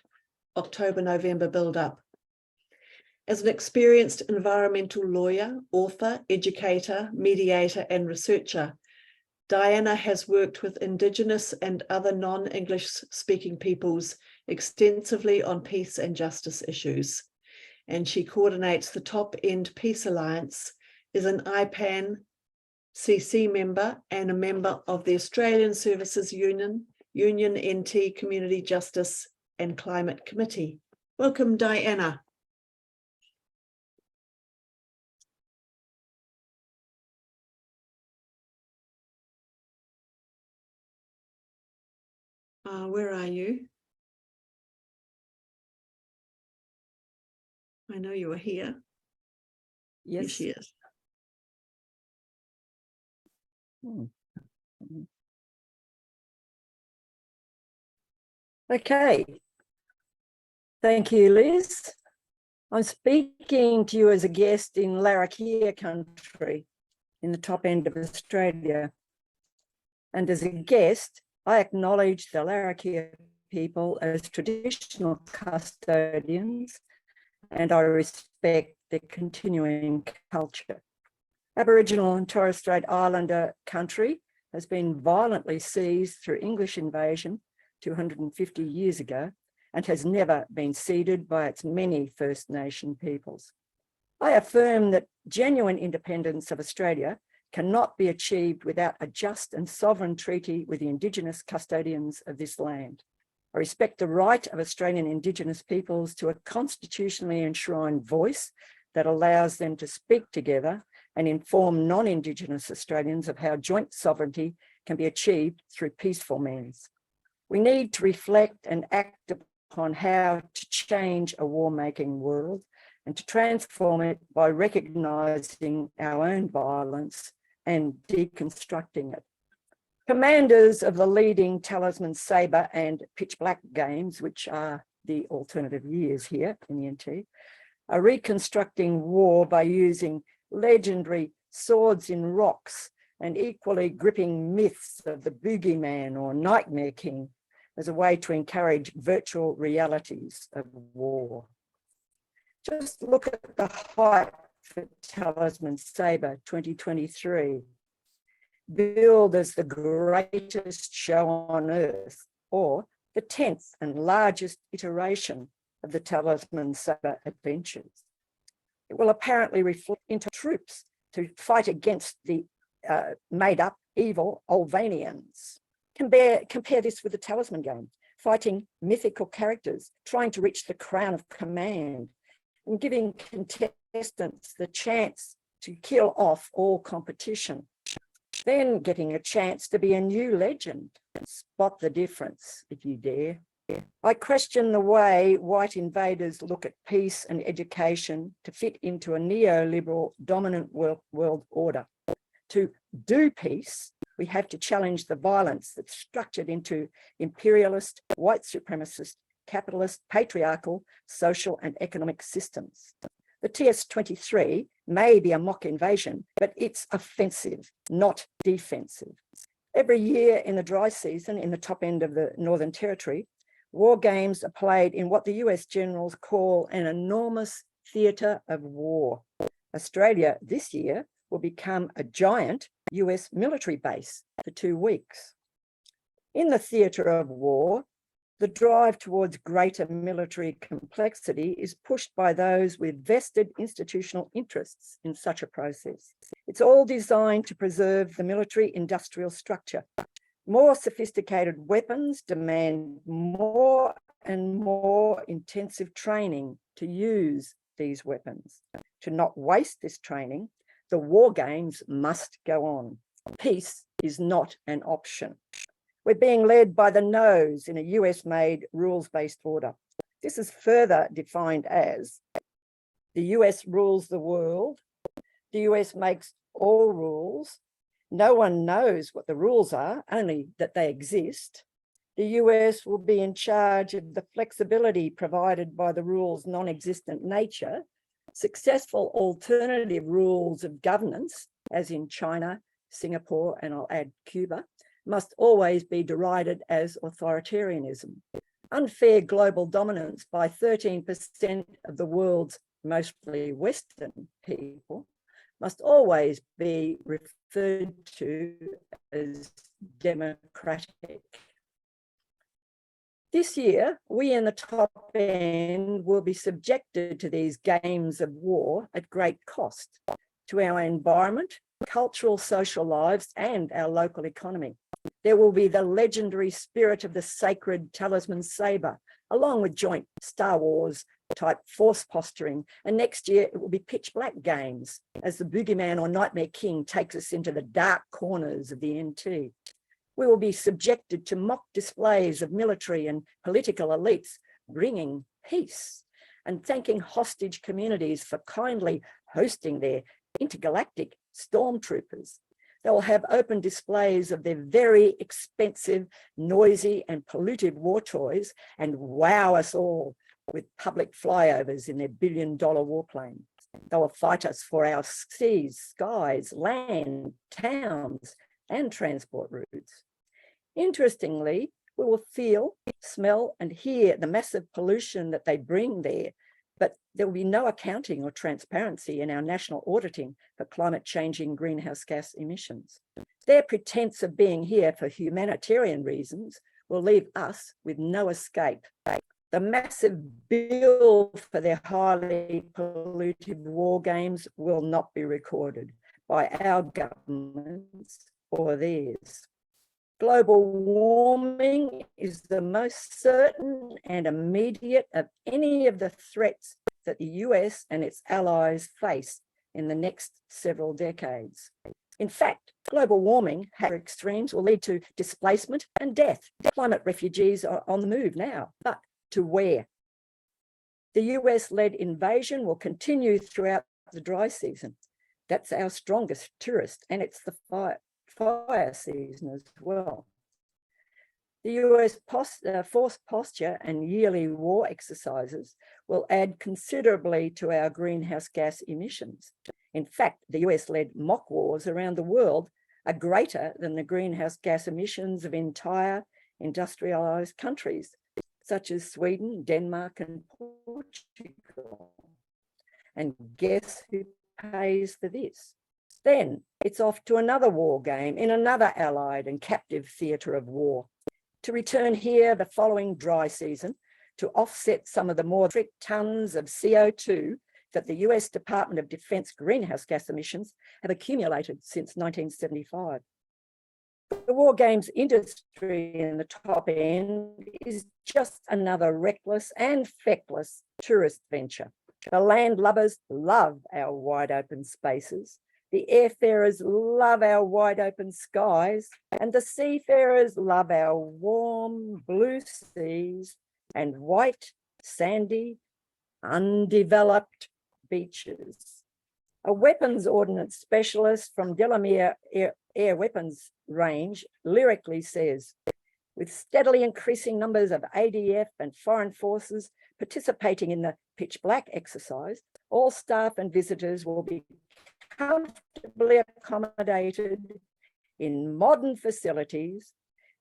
October-November build-up. As an experienced environmental lawyer, author, educator, mediator, and researcher, Diana has worked with Indigenous and other non-English speaking peoples extensively on peace and justice issues, and she coordinates the Top End Peace Alliance, is an IPAN CC member and a member of the Australian Services Union NT Community Justice and Climate Committee. Welcome, Diana. Where are you? I know you are here. Yes. Here she is. Okay. Thank you, Liz. I'm speaking to you as a guest in Larrakia country in the top end of Australia. And as a guest, I acknowledge the Larrakia people as traditional custodians, and I respect their continuing culture. Aboriginal and Torres Strait Islander country has been violently seized through English invasion 250 years ago and has never been ceded by its many First Nation peoples. I affirm that genuine independence of Australia cannot be achieved without a just and sovereign treaty with the Indigenous custodians of this land. I respect the right of Australian Indigenous peoples to a constitutionally enshrined voice that allows them to speak together and inform non-Indigenous Australians of how joint sovereignty can be achieved through peaceful means. We need to reflect and act upon how to change a war-making world and to transform it by recognising our own violence and deconstructing it. Commanders of the leading Talisman Sabre and Pitch Black games, which are the alternative years here in the NT, are reconstructing war by using legendary swords in rocks and equally gripping myths of the boogeyman or nightmare king as a way to encourage virtual realities of war. Just look at the hype for Talisman Sabre 2023, billed as the greatest show on earth, or the 10th and largest iteration of the Talisman Sabre adventures. It will apparently reflect into troops to fight against the made-up evil Olvanians. Compare this with the Talisman game, fighting mythical characters, trying to reach the crown of command, and giving contestants the chance to kill off all competition, then getting a chance to be a new legend. Spot the difference if you dare. I question the way white invaders look at peace and education to fit into a neoliberal dominant world order. To do peace, we have to challenge the violence that's structured into imperialist, white supremacist, capitalist, patriarchal, social and economic systems. The TS-23 may be a mock invasion, but it's offensive, not defensive. Every year in the dry season in the top end of the Northern Territory, war games are played in what the US generals call an enormous theatre of war. Australia this year will become a giant US military base for 2 weeks. In the theatre of war, the drive towards greater military complexity is pushed by those with vested institutional interests in such a process. It's all designed to preserve the military industrial structure. More sophisticated weapons demand more and more intensive training to use these weapons. To not waste this training, The war games must go on. Peace is not an option. We're being led by the nose in a US-made rules-based order. This is further defined as the US rules the world, the US makes all rules, no one knows what the rules are, only that they exist. The US will be in charge of the flexibility provided by the rules' non-existent nature. Successful alternative rules of governance, as in China, Singapore, and I'll add Cuba, must always be derided as authoritarianism. Unfair global dominance by 13% of the world's mostly Western people must always be referred to as democratic. This year, we in the top end will be subjected to these games of war at great cost to our environment, cultural, social lives, and our local economy. There will be the legendary spirit of the sacred Talisman Sabre, along with joint Star Wars type force posturing. And next year it will be pitch black games as the boogeyman or nightmare king takes us into the dark corners of the NT. We will be subjected to mock displays of military and political elites bringing peace and thanking hostage communities for kindly hosting their intergalactic stormtroopers. They will have open displays of their very expensive, noisy and pollutive war toys and wow us all with public flyovers in their billion-dollar warplanes. They will fight us for our seas, skies, land, towns, and transport routes. Interestingly, we will feel, smell, and hear the massive pollution that they bring there, but there will be no accounting or transparency in our national auditing for climate-changing greenhouse gas emissions. Their pretense of being here for humanitarian reasons will leave us with no escape. The massive bill for their highly pollutive war games will not be recorded by our governments or theirs. Global warming is the most certain and immediate of any of the threats that the US and its allies face in the next several decades. In fact, global warming extremes will lead to displacement and death. Climate refugees are on the move now, but to where? The US-led invasion will continue throughout the dry season. That's our strongest tourist, and it's the fire season as well. The US forced posture and yearly war exercises will add considerably to our greenhouse gas emissions. In fact, the US-led mock wars around the world are greater than the greenhouse gas emissions of entire industrialized countries, such as Sweden, Denmark, and Portugal. And guess who pays for this? Then it's off to another war game in another allied and captive theatre of war, to return here the following dry season to offset some of the more metric tons of CO2 that the US Department of Defense greenhouse gas emissions have accumulated since 1975. The war games industry in the top end is just another reckless and feckless tourist venture. The landlubbers love our wide open spaces. The airfarers love our wide open skies, and the seafarers love our warm blue seas and white, sandy, undeveloped beaches. A weapons ordnance specialist from Delamere Air Weapons Range lyrically says, with steadily increasing numbers of ADF and foreign forces participating in the pitch black exercise, all staff and visitors will be comfortably accommodated in modern facilities,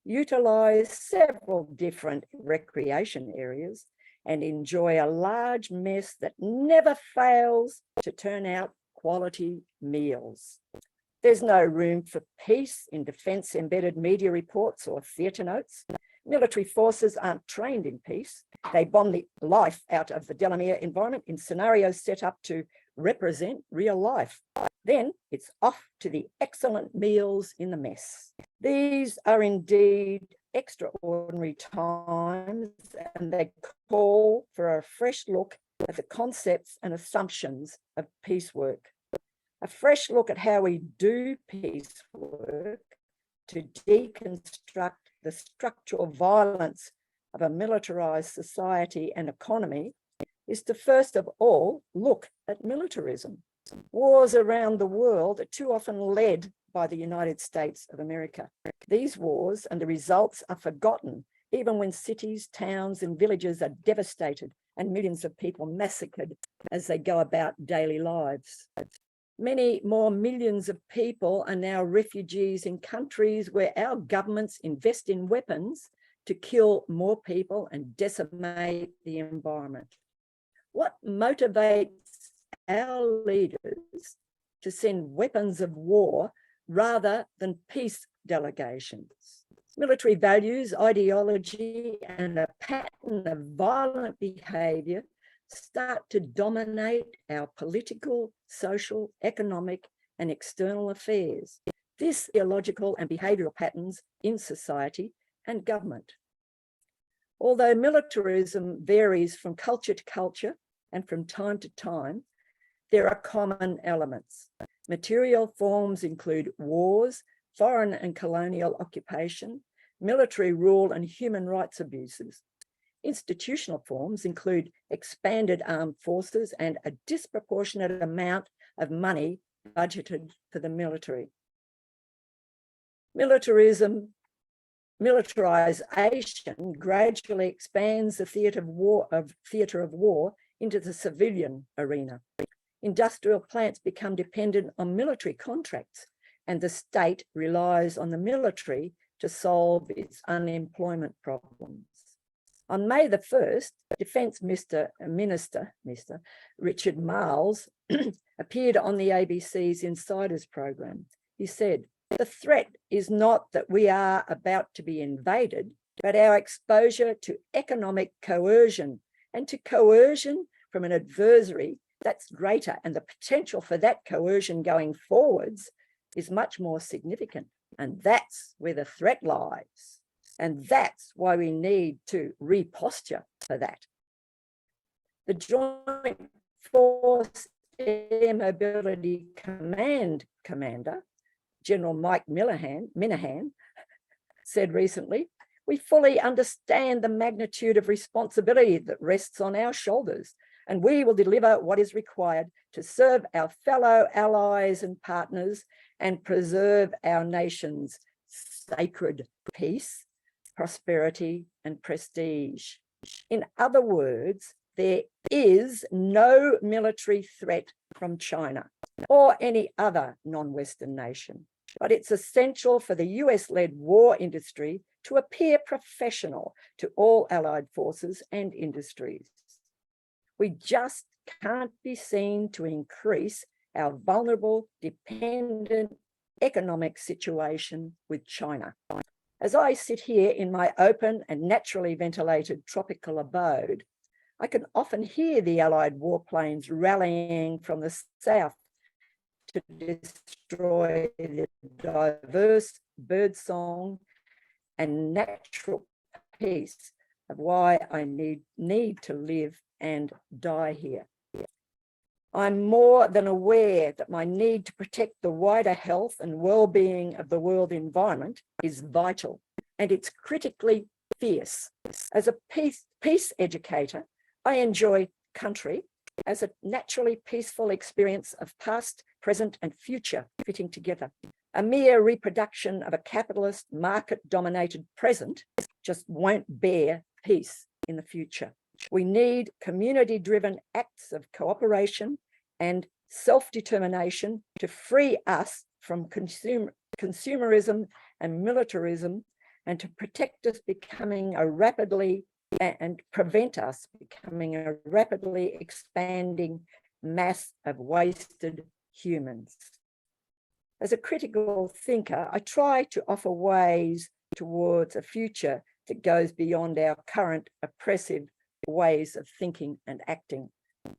utilize several different recreation areas, and enjoy a large mess that never fails to turn out quality meals. There's no room for peace in defence embedded media reports or theatre notes. Military forces aren't trained in peace. They bomb the life out of the Delamere environment in scenarios set up to represent real life. Then it's off to the excellent meals in the mess. These are indeed extraordinary times, and they call for a fresh look at the concepts and assumptions of peace work. A fresh look at how we do peace work to deconstruct the structural violence of a militarized society and economy is to first of all look at militarism. Wars around the world are too often led by the United States of America. These wars and the results are forgotten, even when cities, towns, and villages are devastated and millions of people massacred as they go about daily lives. Many more millions of people are now refugees in countries where our governments invest in weapons to kill more people and decimate the environment. What motivates our leaders to send weapons of war rather than peace delegations? Military values, ideology, and a pattern of violent behaviour start to dominate our political, social, economic, and external affairs. This ideological and behavioural patterns in society and government. Although militarism varies from culture to culture and from time to time, there are common elements. Material forms include wars, foreign and colonial occupation, military rule, and human rights abuses. Institutional forms include expanded armed forces and a disproportionate amount of money budgeted for the military. Militarization gradually expands the theatre of war into the civilian arena. Industrial plants become dependent on military contracts, and the state relies on the military to solve its unemployment problems. On May the 1st, Defence Minister Richard Marles appeared on the ABC's Insiders program. He said, "The threat is not that we are about to be invaded, but our exposure to economic coercion and to coercion from an adversary that's greater, and the potential for that coercion going forwards is much more significant. And that's where the threat lies. And that's why we need to reposture for that." The Joint Force Air Mobility Command Commander, General Mike Minahan, said recently, "We fully understand the magnitude of responsibility that rests on our shoulders, and we will deliver what is required to serve our fellow allies and partners and preserve our nation's sacred peace, prosperity, and prestige." In other words, there is no military threat from China or any other non-Western nation, but it's essential for the US-led war industry to appear professional to all allied forces and industries. We just can't be seen to increase our vulnerable, dependent economic situation with China. As I sit here in my open and naturally ventilated tropical abode, I can often hear the Allied warplanes rallying from the south to destroy the diverse birdsong and natural peace of why I need to live and die here. I'm more than aware that my need to protect the wider health and well-being of the world environment is vital, and it's critically fierce. As a peace educator, I enjoy country as a naturally peaceful experience of past, present, and future fitting together. A mere reproduction of a capitalist, market-dominated present just won't bear peace in the future. We need community-driven acts of cooperation and self-determination to free us from consumerism and militarism, and to protect us becoming a rapidly and prevent us becoming a rapidly expanding mass of wasted humans. As a critical thinker, I try to offer ways towards a future that goes beyond our current oppressive ways of thinking and acting.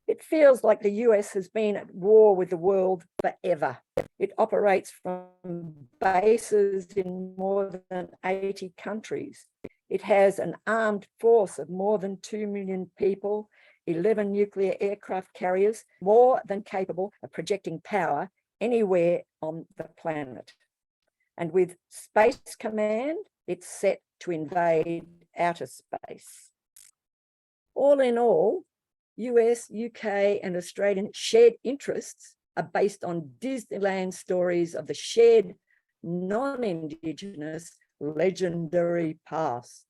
It feels like the US has been at war with the world forever. It operates from bases in more than 80 countries. It has an armed force of more than 2 million people, 11 nuclear aircraft carriers, more than capable of projecting power anywhere on the planet. And with Space Command, it's set to invade outer space. All in all, US, UK, and Australian shared interests are based on Disneyland stories of the shared non-Indigenous legendary past.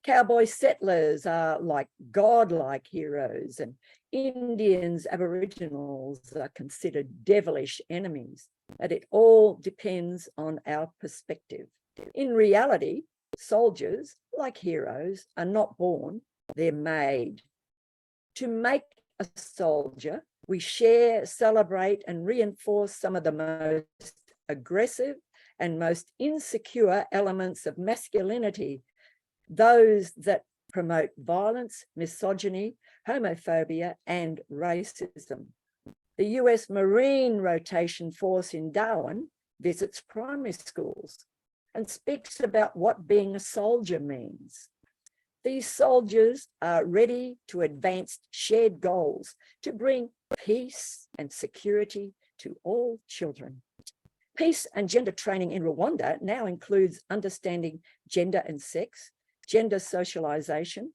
Cowboy settlers are like godlike heroes, and Indians, Aboriginals are considered devilish enemies. But it all depends on our perspective. In reality, soldiers, like heroes, are not born, they're made. To make a soldier, we share, celebrate, and reinforce some of the most aggressive and most insecure elements of masculinity, those that promote violence, misogyny, homophobia, and racism. The US Marine Rotation Force in Darwin visits primary schools and speaks about what being a soldier means. These soldiers are ready to advance shared goals to bring peace and security to all children. Peace and gender training in Rwanda now includes understanding gender and sex, gender socialization,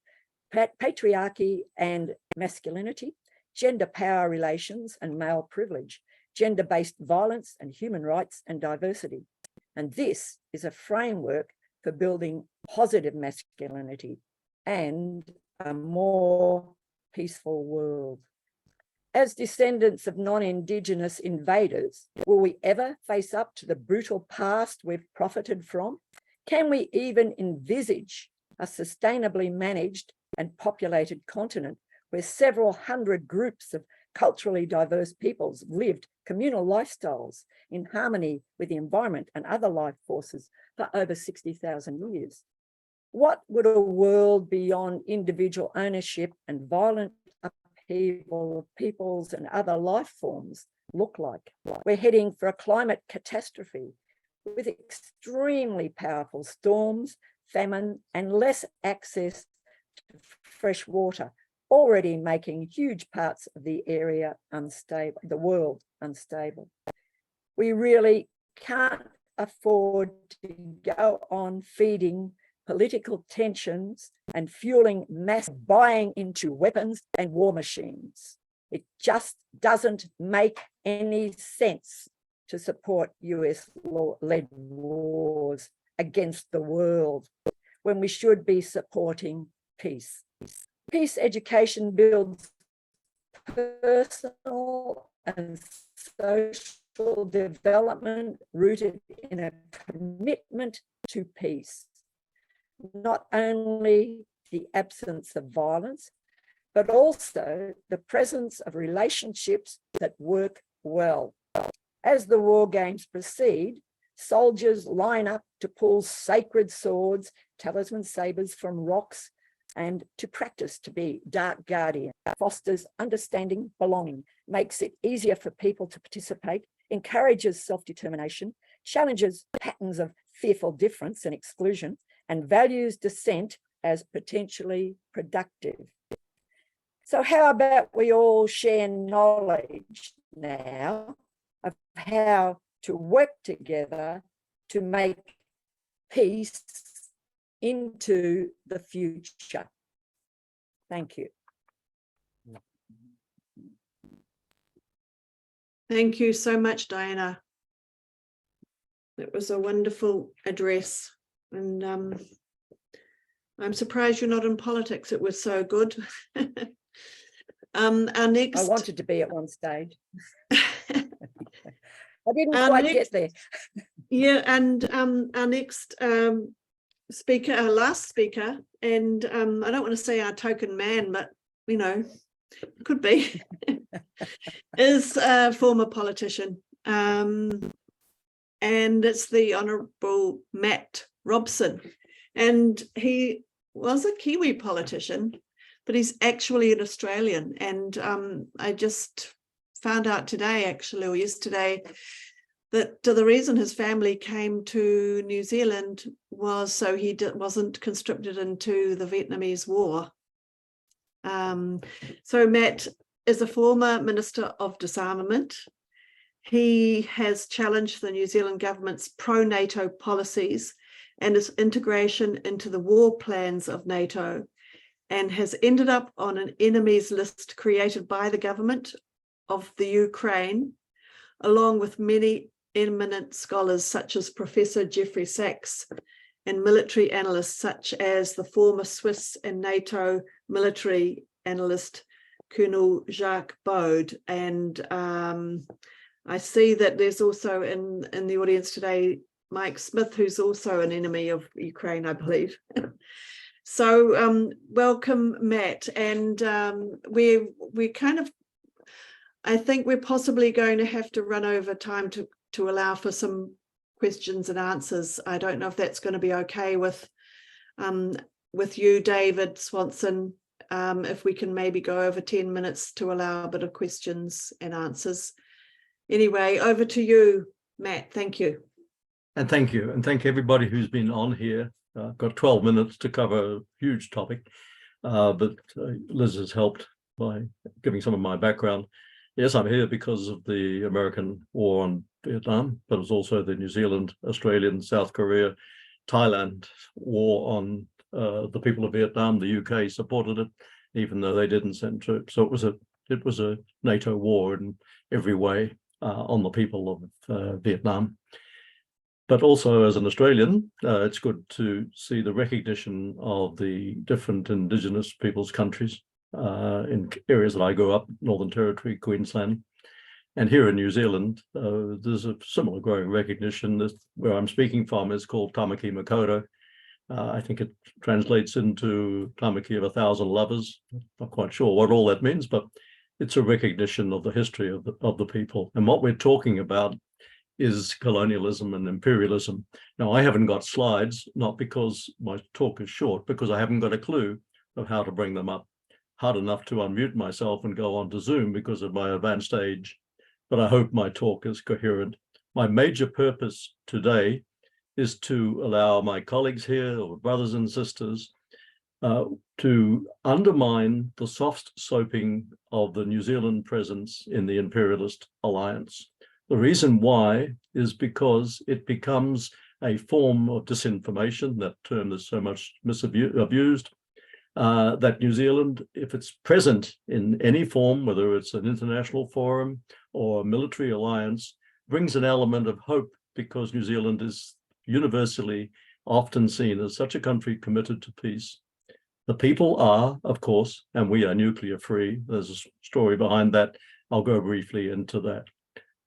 patriarchy and masculinity, gender power relations and male privilege, gender-based violence and human rights and diversity. And this is a framework for building positive masculinity and a more peaceful world. As descendants of non-Indigenous invaders, will we ever face up to the brutal past we've profited from? Can we even envisage a sustainably managed and populated continent where several hundred groups of culturally diverse peoples lived communal lifestyles in harmony with the environment and other life forces for over 60,000 years? What would a world beyond individual ownership and violent upheaval of peoples and other life forms look like? We're heading for a climate catastrophe with extremely powerful storms, famine, and less access to fresh water, already making huge parts of the area unstable, the world unstable. We really can't afford to go on feeding political tensions and fueling mass buying into weapons and war machines. It just doesn't make any sense to support US-led wars against the world when we should be supporting peace. Peace education builds personal and social development rooted in a commitment to peace. Not only the absence of violence, but also the presence of relationships that work well. As the war games proceed, soldiers line up to pull sacred swords, talisman sabres from rocks, and to practice to be dark guardian, fosters understanding, belonging, makes it easier for people to participate, encourages self-determination, challenges patterns of fearful difference and exclusion, and values dissent as potentially productive. So how about we all share knowledge now of how to work together to make peace into the future? Thank you. Thank you so much, Diana. That was a wonderful address. And I'm surprised you're not in politics. It was so good. Our next... I wanted to be at one stage. I didn't quite get there. Yeah, and our next speaker, our last speaker, and I don't want to say our token man, but you know, could be, is a former politician. And it's the Honourable Matt Robson. And he was a Kiwi politician, but he's actually an Australian. And I just found out today, actually, or yesterday, that the reason his family came to New Zealand was so he wasn't conscripted into the Vietnamese War. So Matt is a former Minister of Disarmament. He has challenged the New Zealand government's pro-NATO policies and its integration into the war plans of NATO, and has ended up on an enemies list created by the government of the Ukraine, along with many eminent scholars such as Professor Jeffrey Sachs and military analysts such as the former Swiss and NATO military analyst Colonel Jacques Bode. And I see that there's also in the audience today Mike Smith, who's also an enemy of Ukraine, I believe. So welcome, Matt. And we kind of, I think we're possibly going to have to run over time to allow for some questions and answers. I don't know if that's going to be okay with you, David Swanson, if we can maybe go over 10 minutes to allow a bit of questions and answers. Anyway, over to you, Matt. Thank you. And thank you. And thank everybody who's been on here. I've got 12 minutes to cover a huge topic, but Liz has helped by giving some of my background. Yes, I'm here because of the American war on Vietnam, but it's also the New Zealand, Australian, South Korea, Thailand war on the people of Vietnam. The UK supported it, even though they didn't send troops. So it was a NATO war in every way on the people of Vietnam. But also as an Australian, it's good to see the recognition of the different Indigenous peoples' countries in areas that I grew up, Northern Territory, Queensland. And here in New Zealand, there's a similar growing recognition that where I'm speaking from is called Tamaki Makaurau. I think it translates into Tamaki of 1,000 lovers. Not quite sure what all that means, but it's a recognition of the history of the people. And what we're talking about is colonialism and imperialism. Now, I haven't got slides, not because my talk is short, because I haven't got a clue of how to bring them up. Hard enough to unmute myself and go on to Zoom because of my advanced age, but I hope my talk is coherent. My major purpose today is to allow my colleagues here, or brothers and sisters, to undermine the soft soaping of the New Zealand presence in the imperialist alliance. The reason why is because it becomes a form of disinformation. That term is so much abused, that New Zealand, if it's present in any form, whether it's an international forum or a military alliance, brings an element of hope, because New Zealand is universally often seen as such a country committed to peace. The people are, of course, and we are nuclear free. There's a story behind that. I'll go briefly into that.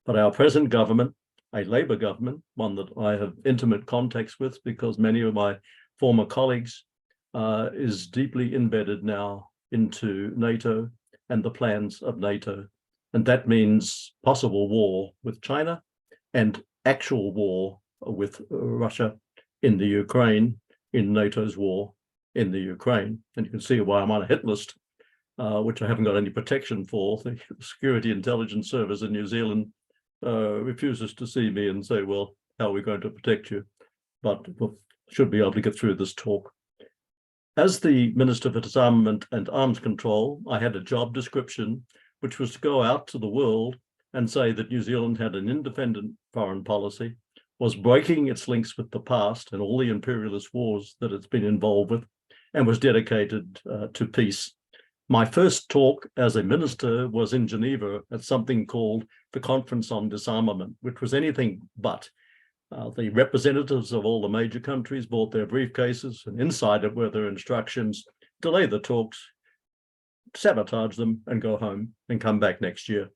But our present government, a Labour government, one that I have intimate contacts with because many of my former colleagues, is deeply embedded now into NATO and the plans of NATO. And that means possible war with China and actual war with Russia in the Ukraine, in NATO's war in the Ukraine. And you can see why I'm on a hit list, which I haven't got any protection for. The Security Intelligence Service in New Zealand refuses to see me and say, well, how are we going to protect you? But we'll, should be able to get through this talk. As the Minister for Disarmament and Arms Control, I had a job description, which was to go out to the world and say that New Zealand had an independent foreign policy, was breaking its links with the past and all the imperialist wars that it's been involved with, and was dedicated to peace. My first talk as a minister was in Geneva at something called the Conference on Disarmament, which was anything but. The representatives of all the major countries brought their briefcases, and inside it were their instructions: delay the talks, sabotage them, and go home and come back next year.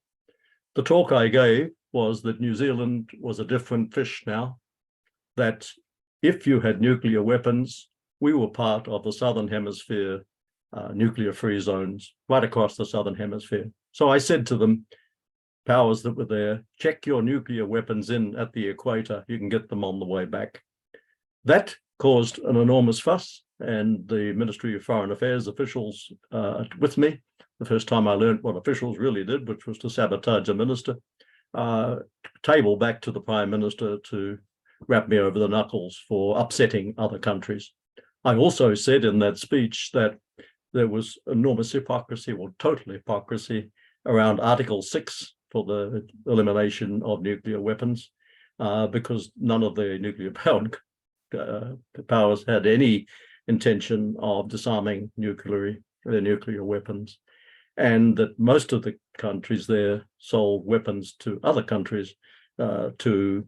The talk I gave was that New Zealand was a different fish now, that if you had nuclear weapons, we were part of the Southern Hemisphere nuclear-free zones right across the Southern Hemisphere. So I said to them, powers that were there, check your nuclear weapons in at the equator, you can get them on the way back. That caused an enormous fuss, and the Ministry of Foreign Affairs officials with me, the first time I learned what officials really did, which was to sabotage a minister, table back to the Prime Minister to wrap me over the knuckles for upsetting other countries. I also said in that speech that there was enormous hypocrisy, or total hypocrisy, around Article 6 for for the elimination of nuclear weapons, because none of the nuclear powers had any intention of disarming their nuclear weapons, and that most of the countries there sold weapons to other countries to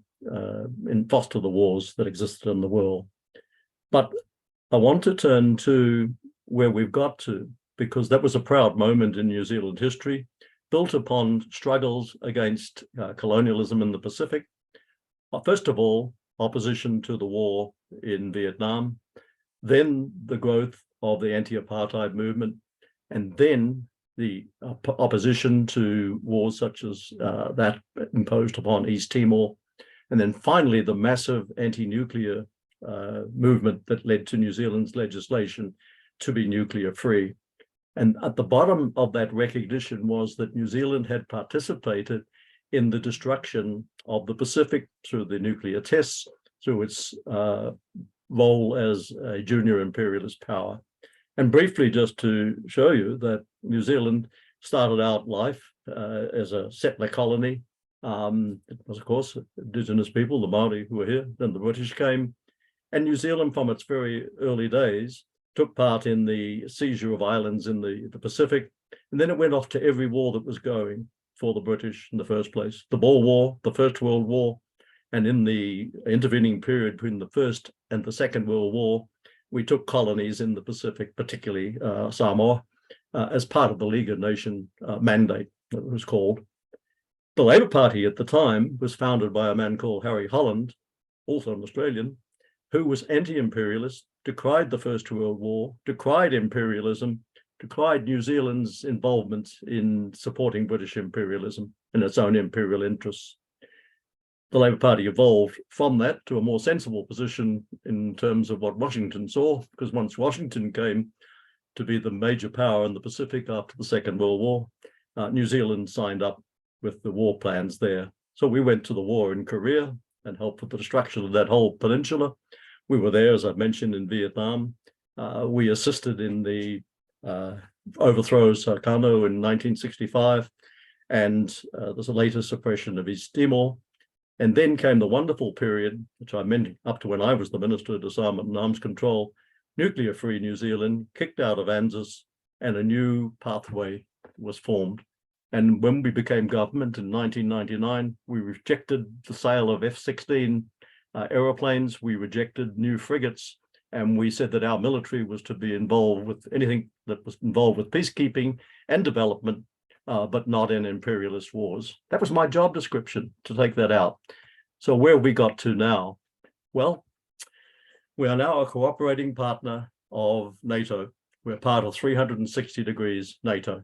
foster the wars that existed in the world. But I want to turn to where we've got to, because that was a proud moment in New Zealand history, built upon struggles against colonialism in the Pacific. First of all, opposition to the war in Vietnam, then the growth of the anti-apartheid movement, and then the opposition to wars such as that imposed upon East Timor, and then finally the massive anti-nuclear movement that led to New Zealand's legislation to be nuclear free. And at the bottom of that recognition was that New Zealand had participated in the destruction of the Pacific through the nuclear tests, through its role as a junior imperialist power. And briefly, just to show you that New Zealand started out life as a settler colony. It was, of course, indigenous people, the Malony who were here, then the British came. And New Zealand, from its very early days, took part in the seizure of islands in the Pacific. And then it went off to every war that was going for the British in the first place. The Boer War, the First World War, and in the intervening period between the First and the Second World War, we took colonies in the Pacific, particularly Samoa, as part of the League of Nations mandate, that it was called. The Labour Party at the time was founded by a man called Harry Holland, also an Australian, who was anti-imperialist, decried the First World War, decried imperialism, decried New Zealand's involvement in supporting British imperialism and its own imperial interests. The Labour Party evolved from that to a more sensible position in terms of what Washington saw, because once Washington came to be the major power in the Pacific after the Second World War, New Zealand signed up with the war plans there. So we went to the war in Korea and helped with the destruction of that whole peninsula. We were there, as I mentioned, in Vietnam. We assisted in the overthrow of Sukarno in 1965, and there's a later suppression of East Timor. And then came the wonderful period, which I mentioned up to when I was the Minister of Disarmament and Arms Control, nuclear-free New Zealand, kicked out of ANZUS, and a new pathway was formed. And when we became government in 1999, we rejected the sale of F-16 aeroplanes, we rejected new frigates, and we said that our military was to be involved with anything that was involved with peacekeeping and development, but not in imperialist wars. That was my job description, to take that out. So where have we got to now? Well, we are now a cooperating partner of NATO. We're part of 360 degrees NATO.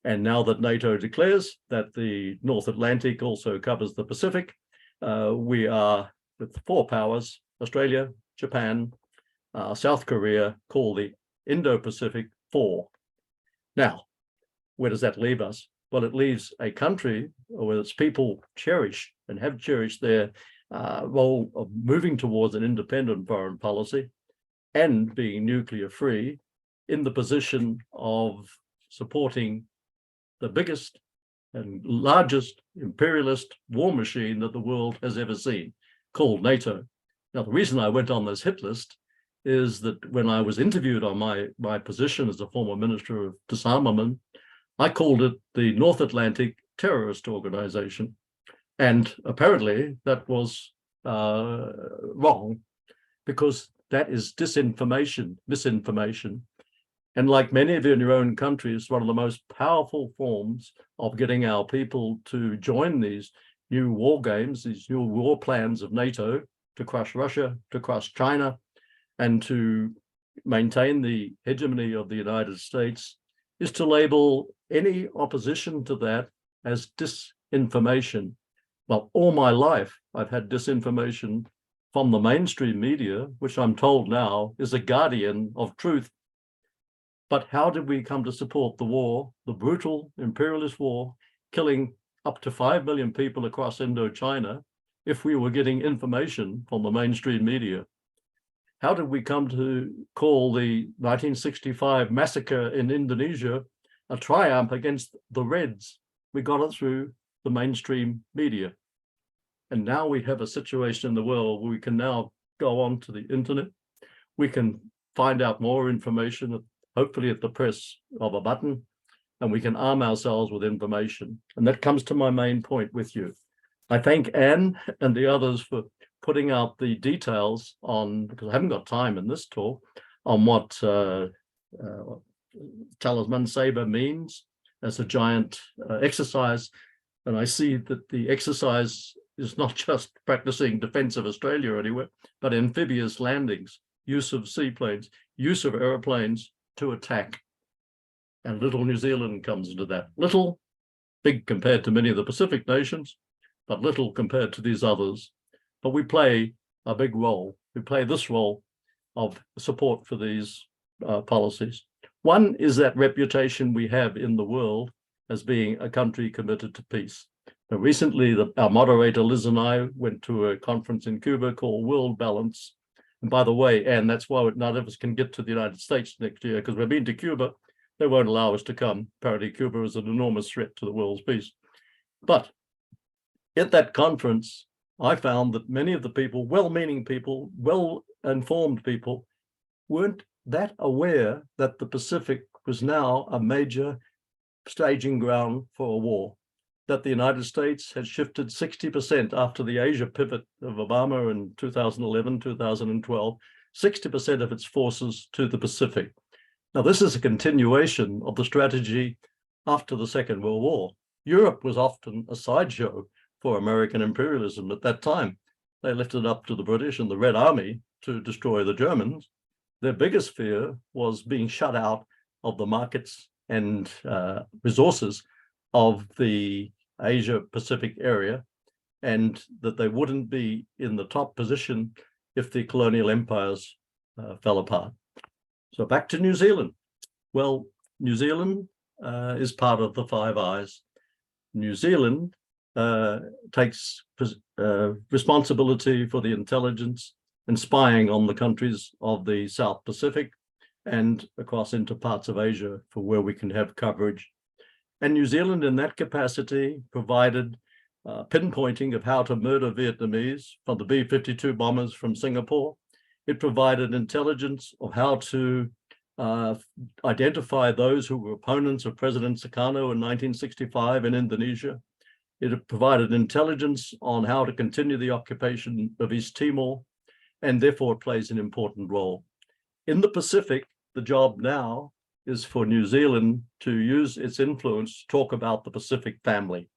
And now that NATO declares that the North Atlantic also covers the Pacific, we are with 4 powers, Australia, Japan, South Korea, called the Indo-Pacific 4. Now, where does that leave us? Well, it leaves a country where its people cherish and have cherished their role of moving towards an independent foreign policy and being nuclear free in the position of supporting the biggest and largest imperialist war machine that the world has ever seen, called NATO. Now, the reason I went on this hit list is that when I was interviewed on my position as a former Minister of Disarmament, I called it the North Atlantic Terrorist Organization. And apparently that was wrong, because that is disinformation, misinformation. And like many of you in your own country, it's one of the most powerful forms of getting our people to join these new war games, these new war plans of NATO to crush Russia, to crush China, and to maintain the hegemony of the United States, is to label any opposition to that as disinformation. Well, all my life, I've had disinformation from the mainstream media, which I'm told now is a guardian of truth. But how did we come to support the war, the brutal imperialist war, killing up to 5 million people across Indochina, if we were getting information from the mainstream media? How did we come to call the 1965 massacre in Indonesia a triumph against the Reds? We got it through the mainstream media. And now we have a situation in the world where we can now go on to the internet. We can find out more information, hopefully at the press of a button, and we can arm ourselves with information. And that comes to my main point with you. I thank Anne and the others for putting out the details on, because I haven't got time in this talk, on what Talisman Sabre means as a giant exercise. And I see that the exercise is not just practicing defense of Australia anywhere, but amphibious landings, use of seaplanes, use of aeroplanes to attack. And little New Zealand comes into that. Little, big compared to many of the Pacific nations, but little compared to these others. But we play a big role. We play this role of support for these policies. One is that reputation we have in the world as being a country committed to peace. Now, recently, our moderator, Liz, and I went to a conference in Cuba called World Balance. And by the way, and that's why none of us can get to the United States next year, because we've been to Cuba. They won't allow us to come. Apparently, Cuba is an enormous threat to the world's peace. But at that conference, I found that many of the people, well-meaning people, well-informed people, weren't that aware that the Pacific was now a major staging ground for a war, that the United States had shifted 60% after the Asia pivot of Obama in 2011, 2012, 60% of its forces to the Pacific. Now, this is a continuation of the strategy after the Second World War. Europe was often a sideshow for American imperialism at that time. They left it up to the British and the Red Army to destroy the Germans. Their biggest fear was being shut out of the markets and resources of the Asia-Pacific area, and that they wouldn't be in the top position if the colonial empires fell apart. So back to New Zealand. Well, New Zealand is part of the Five Eyes. New Zealand takes responsibility for the intelligence and spying on the countries of the South Pacific and across into parts of Asia for where we can have coverage. And New Zealand in that capacity provided pinpointing of how to murder Vietnamese from the B-52 bombers from Singapore. It provided intelligence of how to identify those who were opponents of President Sukarno in 1965 in Indonesia. It provided intelligence on how to continue the occupation of East Timor, and therefore it plays an important role. In the Pacific, the job now is for New Zealand to use its influence to talk about the Pacific family.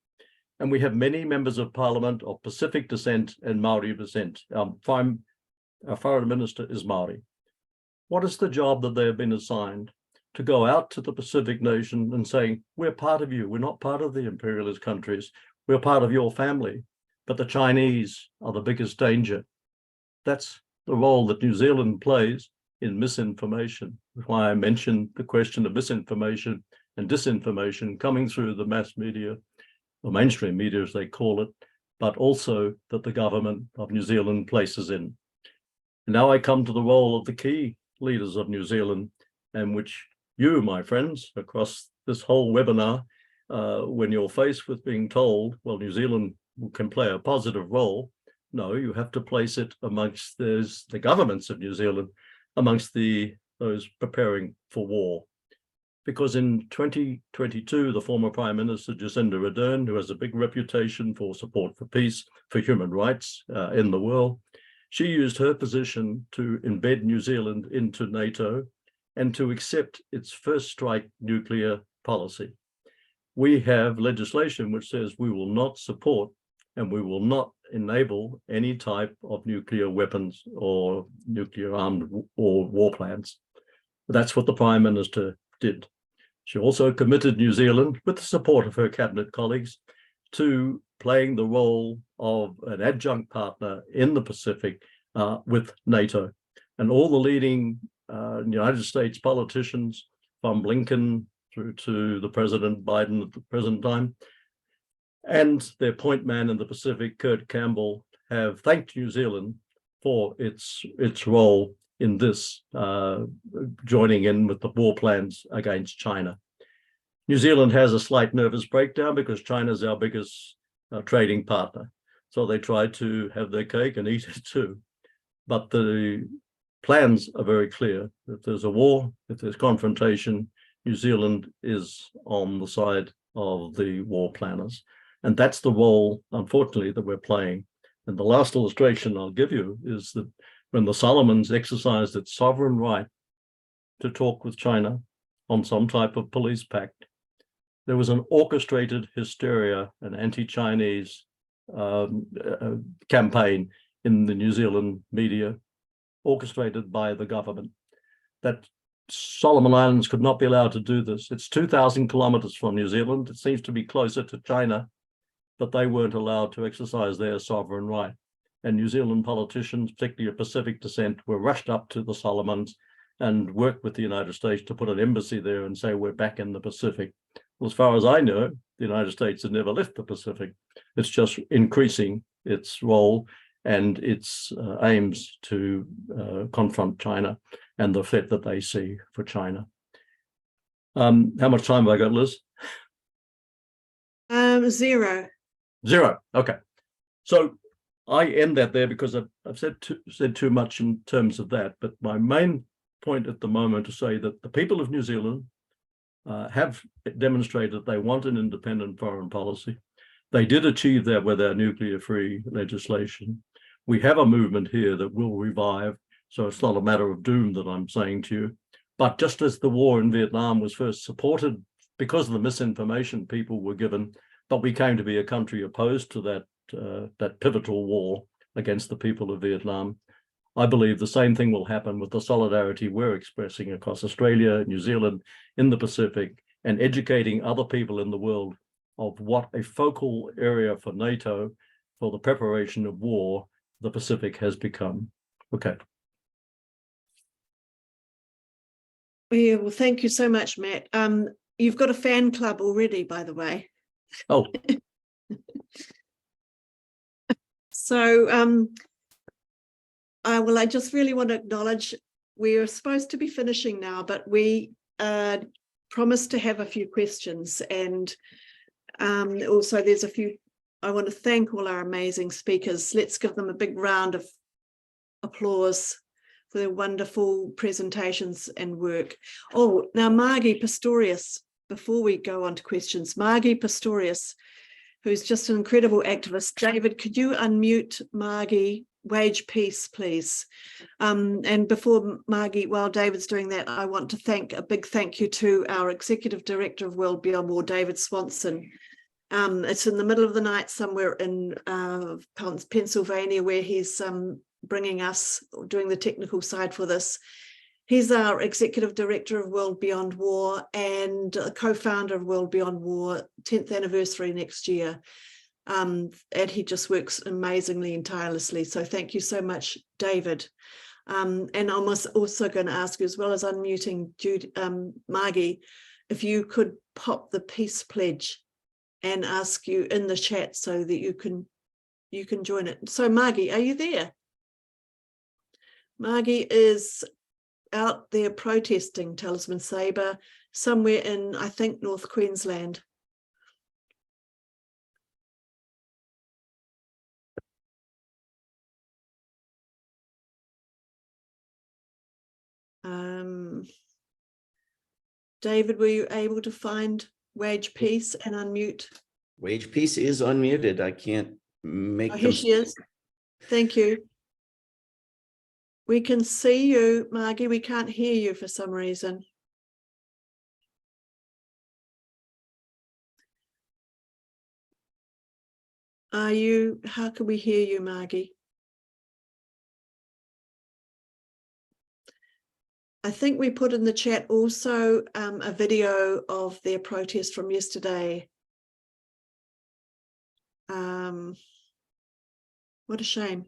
And we have many members of parliament of Pacific descent and Maori descent. Our foreign minister is Maori. What is the job that they have been assigned? To go out to the Pacific nation and saying, we're part of you. We're not part of the imperialist countries. We're part of your family, but the Chinese are the biggest danger. That's the role that New Zealand plays in misinformation. That's why I mentioned the question of misinformation and disinformation coming through the mass media, or mainstream media as they call it, but also that the government of New Zealand places in. And now I come to the role of the key leaders of New Zealand, and which you, my friends, across this whole webinar, when you're faced with being told, well, New Zealand can play a positive role, no, you have to place it amongst the governments of New Zealand, amongst those preparing for war. Because in 2022, the former Prime Minister, Jacinda Ardern, who has a big reputation for support for peace, for human rights in the world, she used her position to embed New Zealand into NATO and to accept its first strike nuclear policy. We have legislation which says we will not support and we will not enable any type of nuclear weapons or nuclear armed or war plans. That's what the Prime Minister did. She also committed New Zealand, with the support of her cabinet colleagues, to playing the role of an adjunct partner in the Pacific with NATO. And all the leading United States politicians, from Blinken through to the President Biden at the present time, and their point man in the Pacific, Kurt Campbell, have thanked New Zealand for its role in this, joining in with the war plans against China. New Zealand has a slight nervous breakdown because China is our biggest trading partner. So they try to have their cake and eat it too. But the plans are very clear. If there's a war, if there's confrontation, New Zealand is on the side of the war planners. And that's the role, unfortunately, that we're playing. And the last illustration I'll give you is that when the Solomons exercised its sovereign right to talk with China on some type of police pact, there was an orchestrated hysteria, an anti-Chinese campaign in the New Zealand media, orchestrated by the government, that Solomon Islands could not be allowed to do this. It's 2,000 kilometers from New Zealand. It seems to be closer to China, but they weren't allowed to exercise their sovereign right. And New Zealand politicians, particularly of Pacific descent, were rushed up to the Solomons and worked with the United States to put an embassy there and say, we're back in the Pacific. Well, as far as I know, the United States has never left the Pacific. It's just increasing its role and its aims to confront China and the threat that they see for China. How much time have I got, Liz? 0. 0. Okay. So I end that there because I've said too much in terms of that. But my main point at the moment to say that the people of New Zealand have demonstrated they want an independent foreign policy. They did achieve that with our nuclear-free legislation. We have a movement here that will revive, so it's not a matter of doom that I'm saying to you. But just as the war in Vietnam was first supported because of the misinformation people were given, but we came to be a country opposed to that pivotal war against the people of Vietnam, I believe the same thing will happen with the solidarity we're expressing across Australia, New Zealand, in the Pacific, and educating other people in the world of what a focal area for NATO for the preparation of war the Pacific has become. Okay. Yeah, well, thank you so much, Matt. You've got a fan club already, by the way. Oh. So, I just really want to acknowledge we're supposed to be finishing now, but we promised to have a few questions, and also there's a few. I want to thank all our amazing speakers. Let's give them a big round of applause for their wonderful presentations and work. Oh, now Margie Pistorius, before we go on to questions, Margie Pistorius, who's just an incredible activist. David, could you unmute Margie? Wage peace, please. And before Margie, while David's doing that, I want to a big thank you to our Executive Director of World Beyond War, David Swanson. It's in the middle of the night somewhere in Pennsylvania where he's bringing us, doing the technical side for this. He's our Executive Director of World Beyond War and a co-founder of World Beyond War, 10th anniversary next year. And he just works amazingly and tirelessly. So thank you so much, David. And I'm also going to ask you, as well as unmuting Margie, if you could pop the peace pledge and ask you in the chat so that you can join it. So Margie, are you there? Margie is out there protesting Talisman Sabre somewhere in, I think, North Queensland. David, were you able to find Wage Peace and unmute? Wage Peace is unmuted. I can't make Here she is. Thank you. We can see you, Margie. We can't hear you for some reason. How can we hear you, Margie? I think we put in the chat also a video of their protest from yesterday. What a shame.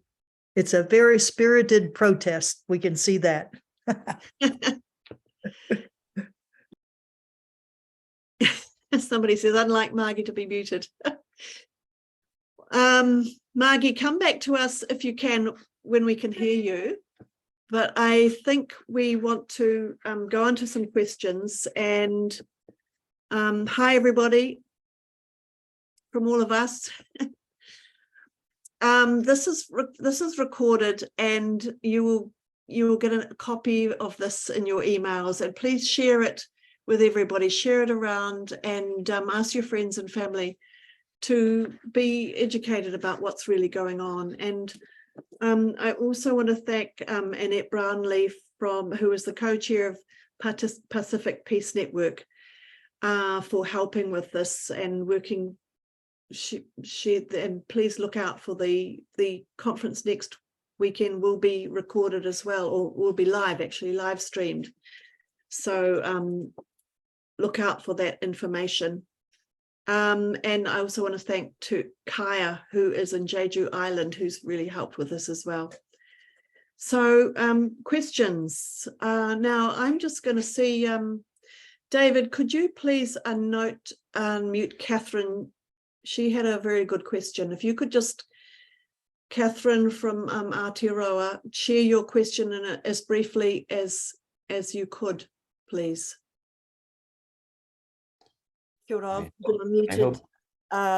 It's a very spirited protest. We can see that. Somebody says, I'd like Margie to be muted. Margie, come back to us if you can when we can hear you. But I think we want to go on to some questions, and Hi, everybody, from all of us. This is recorded, and you will get a copy of this in your emails, and please share it with everybody, share it around, and ask your friends and family to be educated about what's really going on. And I also want to thank Annette Brownlee, who is the co-chair of Pacific Peace Network, for helping with this and working. And please look out for the conference next weekend. Will be recorded as well, or will be live streamed. So look out for that information. And I also want to thank Kaya, who is in Jeju Island, who's really helped with this as well. So questions. Now I'm just going to see, David, could you please unmute Catherine? She had a very good question. If you could just, Catherine from Aotearoa, share your question in as briefly as you could, please. Kia ora, I've been unmuted.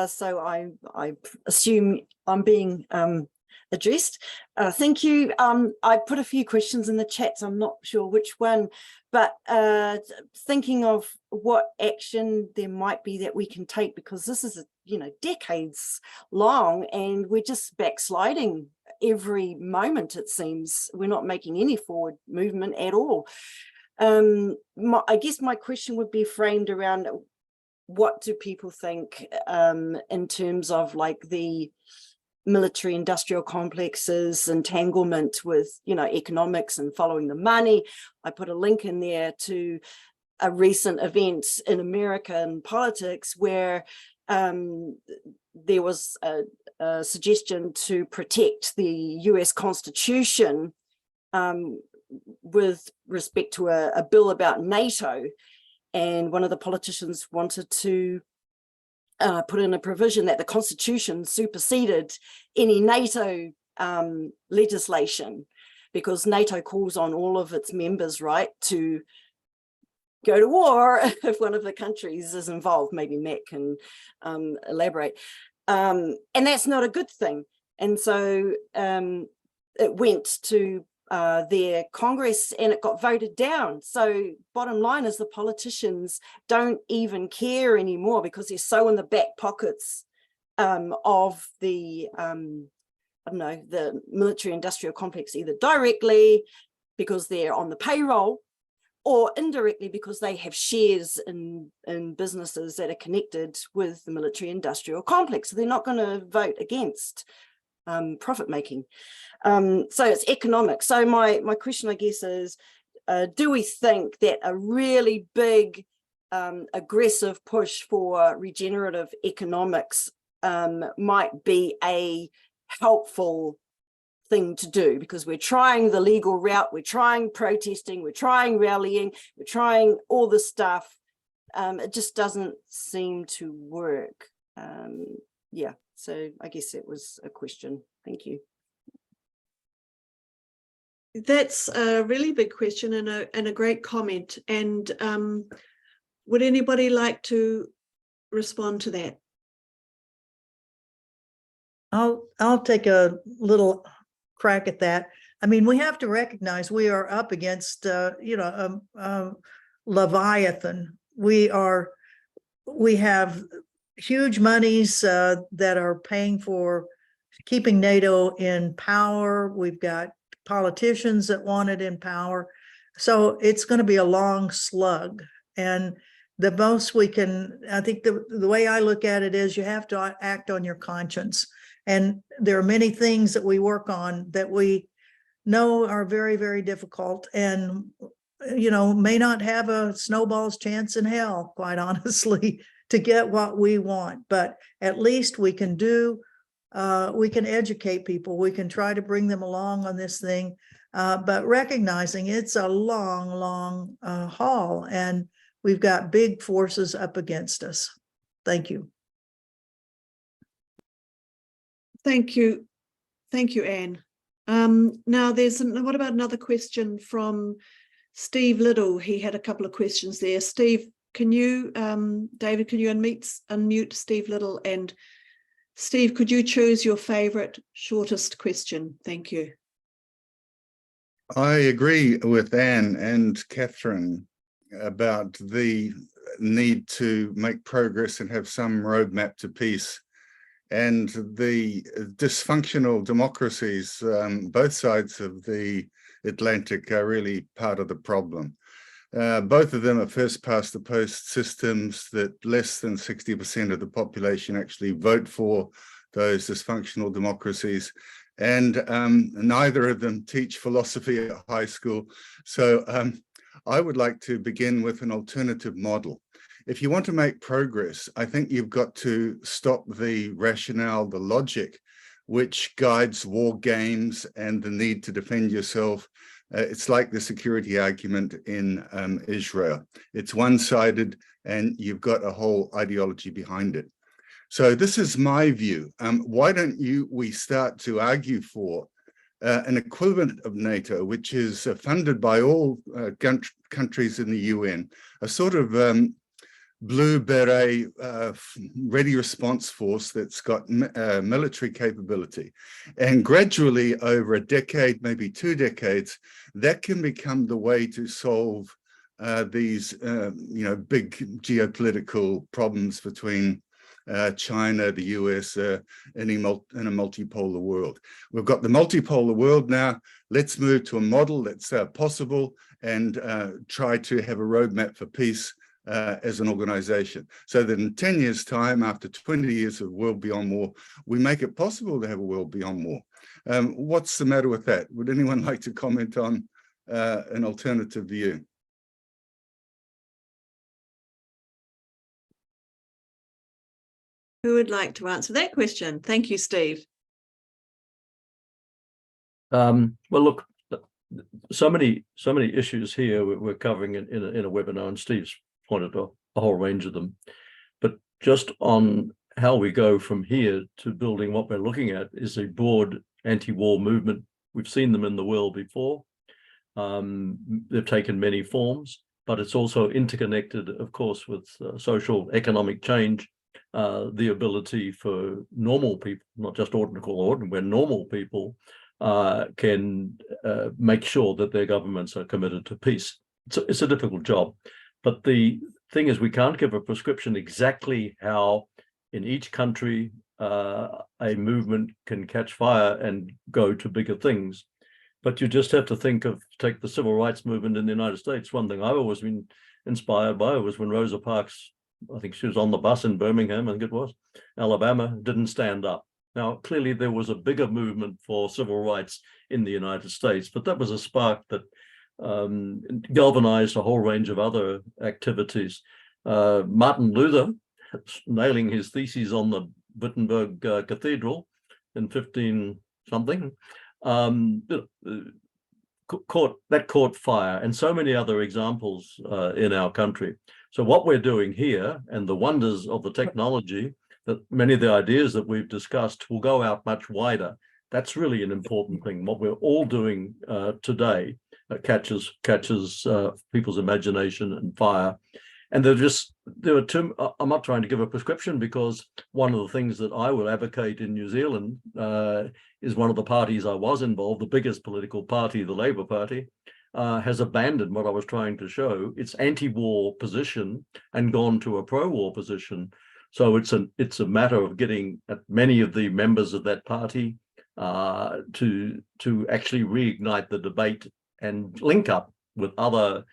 So I assume I'm being addressed. Thank you. I put a few questions in the chat, so I'm not sure which one, but thinking of what action there might be that we can take, because this is, decades long, and we're just backsliding every moment, it seems. We're not making any forward movement at all. I guess my question would be framed around, what do people think in terms of like the military industrial complexes, entanglement with, economics and following the money? I put a link in there to a recent event in American politics where there was a suggestion to protect the US Constitution with respect to a bill about NATO. And one of the politicians wanted to put in a provision that the Constitution superseded any NATO legislation, because NATO calls on all of its members, right, to go to war if one of the countries is involved. Maybe Matt can elaborate. And that's not a good thing. And so it went to their Congress and it got voted down. So bottom line is the politicians don't even care anymore, because they're so in the back pockets of the the military industrial complex, either directly because they're on the payroll, or indirectly because they have shares in businesses that are connected with the military industrial complex. So they're not going to vote against profit making. So it's economic. So my question, I guess, is, do we think that a really big aggressive push for regenerative economics might be a helpful thing to do? Because we're trying the legal route, we're trying protesting, we're trying rallying, we're trying all this stuff. It just doesn't seem to work. Yeah, so I guess that was a question. Thank you. That's a really big question and a great comment. And would anybody like to respond to that? I'll take a little crack at that. I mean, we have to recognize we are up against Leviathan. We have huge monies that are paying for keeping NATO in power. We've got politicians that want it in power. So it's going to be a long slug. And the most we can, I think the way I look at it is, you have to act on your conscience. And there are many things that we work on that we know are very, very difficult, and, may not have a snowball's chance in hell, quite honestly, to get what we want. But at least we can we can educate people. We can try to bring them along on this thing, but recognizing it's a long, long haul, and we've got big forces up against us. Thank you. Thank you. Thank you, Anne. Now what about another question from Steve Little? He had a couple of questions there. Steve, can you, David, can you unmute Steve Little? And Steve, could you choose your favorite shortest question? Thank you. I agree with Anne and Catherine about the need to make progress and have some roadmap to peace. And the dysfunctional democracies, both sides of the Atlantic, are really part of the problem. Both of them are first past the post systems that less than 60% of the population actually vote for those dysfunctional democracies. And neither of them teach philosophy at high school. So I would like to begin with an alternative model. If you want to make progress, I think you've got to stop the rationale, the logic, which guides war games and the need to defend yourself. It's like the security argument in Israel. It's one-sided and you've got a whole ideology behind it. So this is my view. Why don't we start to argue for an equivalent of NATO, which is funded by all countries in the UN, a sort of blue beret ready response force that's got military capability. And gradually over a decade, maybe 2 decades, that can become the way to solve these big geopolitical problems between China, the US, in a multipolar world. We've got the multipolar world now. Let's move to a model that's possible and try to have a roadmap for peace as an organization, so that in 10 years' time, after 20 years of world beyond war, we make it possible to have a world beyond war. What's the matter with that? Would anyone like to comment on an alternative view? Who would like to answer that question? Thank you, Steve. Well, look, so many issues here we're covering in a webinar, and Steve's pointed to a whole range of them. But just on how we go from here to building what we're looking at is a broad anti-war movement. We've seen them in the world before. They've taken many forms, but it's also interconnected, of course, with social economic change, the ability for normal people, not just ordinary, where normal people can make sure that their governments are committed to peace. It's a difficult job. But the thing is, we can't give a prescription exactly how in each country a movement can catch fire and go to bigger things. But you just have to take the civil rights movement in the United States. One thing I've always been inspired by was when Rosa Parks, I think she was on the bus in Birmingham, I think it was, Alabama, didn't stand up. Now, clearly there was a bigger movement for civil rights in the United States, but that was a spark that galvanized a whole range of other activities. Martin Luther, nailing his theses on the Wittenberg Cathedral in 15-something, caught fire, and so many other examples in our country. So what we're doing here, and the wonders of the technology, that many of the ideas that we've discussed will go out much wider. That's really an important thing. What we're all doing today catches people's imagination and fire. And there are two. I'm not trying to give a prescription, because one of the things that I will advocate in New Zealand is one of the parties I was involved, the biggest political party, the Labour Party, has abandoned what I was trying to show, its anti-war position, and gone to a pro-war position. So it's a matter of getting many of the members of that party to actually reignite the debate and link up with other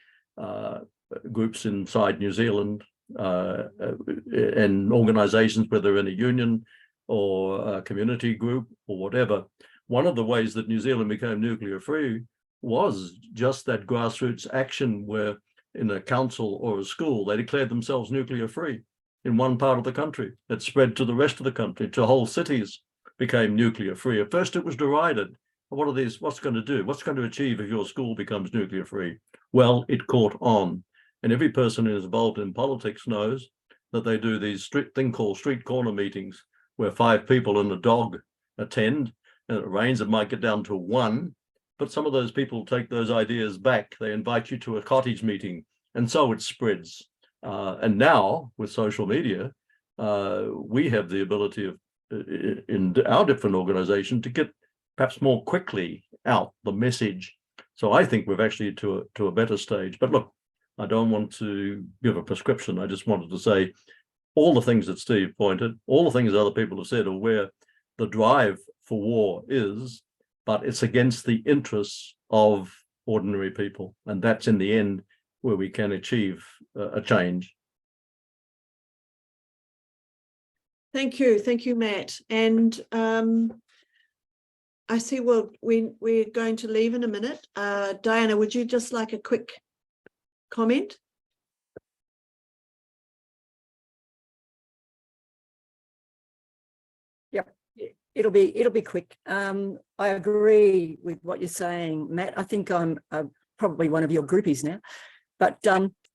groups inside New Zealand and organizations, whether in a union or a community group or whatever. One of the ways that New Zealand became nuclear free was just that grassroots action, where in a council or a school, they declared themselves nuclear free in one part of the country. It spread to the rest of the country, to whole cities became nuclear free. At first it was derided. What are these? What's going to do? What's going to achieve if your school becomes nuclear free? Well, it caught on. And every person who is involved in politics knows that they do these thing called street corner meetings, where 5 people and a dog attend, and it rains, it might get down to 1, but some of those people take those ideas back. They invite you to a cottage meeting, and so it spreads. And now with social media, we have the ability of, in our different organization, to get perhaps more quickly out the message. So I think we've actually to a better stage. But look, I don't want to give a prescription. I just wanted to say all the things that Steve pointed, all the things other people have said, are where the drive for war is, but it's against the interests of ordinary people. And that's in the end where we can achieve a change. Thank you, Matt. And I see we're going to leave in a minute. Diana, would you just like a quick comment? It'll be quick. I agree with what you're saying, Matt. I think I'm probably one of your groupies now, but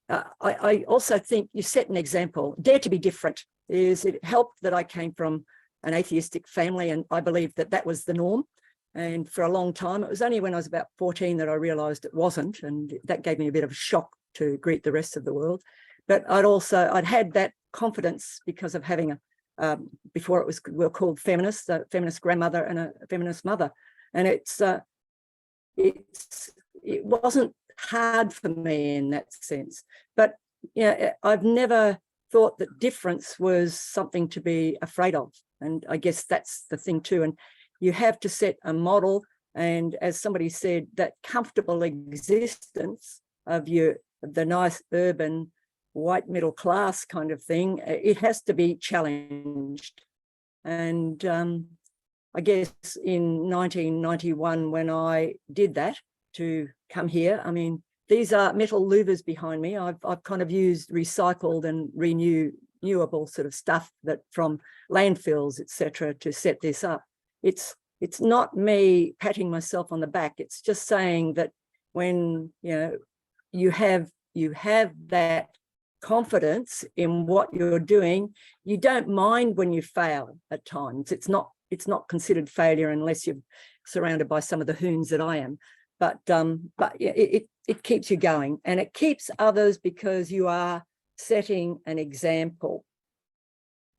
I also think you set an example. Dare to be different. It helped that I came from an atheistic family, and I believed that that was the norm. And for a long time, it was only when I was about 14 that I realised it wasn't, and that gave me a bit of a shock to greet the rest of the world. But I'd had that confidence because of having before we were called feminists, a feminist grandmother and a feminist mother. And it wasn't hard for me in that sense. But yeah, I've never thought that difference was something to be afraid of. And I guess that's the thing too. And you have to set a model. And as somebody said, that comfortable existence of the nice urban white middle class kind of thing, it has to be challenged. And I guess in 1991, when I did that to come here, I mean, these are metal louvers behind me. I've kind of used recycled and renewable sort of stuff that from landfills, etc., to set this up. It's not me patting myself on the back. It's just saying that when you have that confidence in what you're doing, you don't mind when you fail at times. It's not considered failure unless you're surrounded by some of the hoons that I am. But yeah, it keeps you going, and it keeps others, because you are setting an example.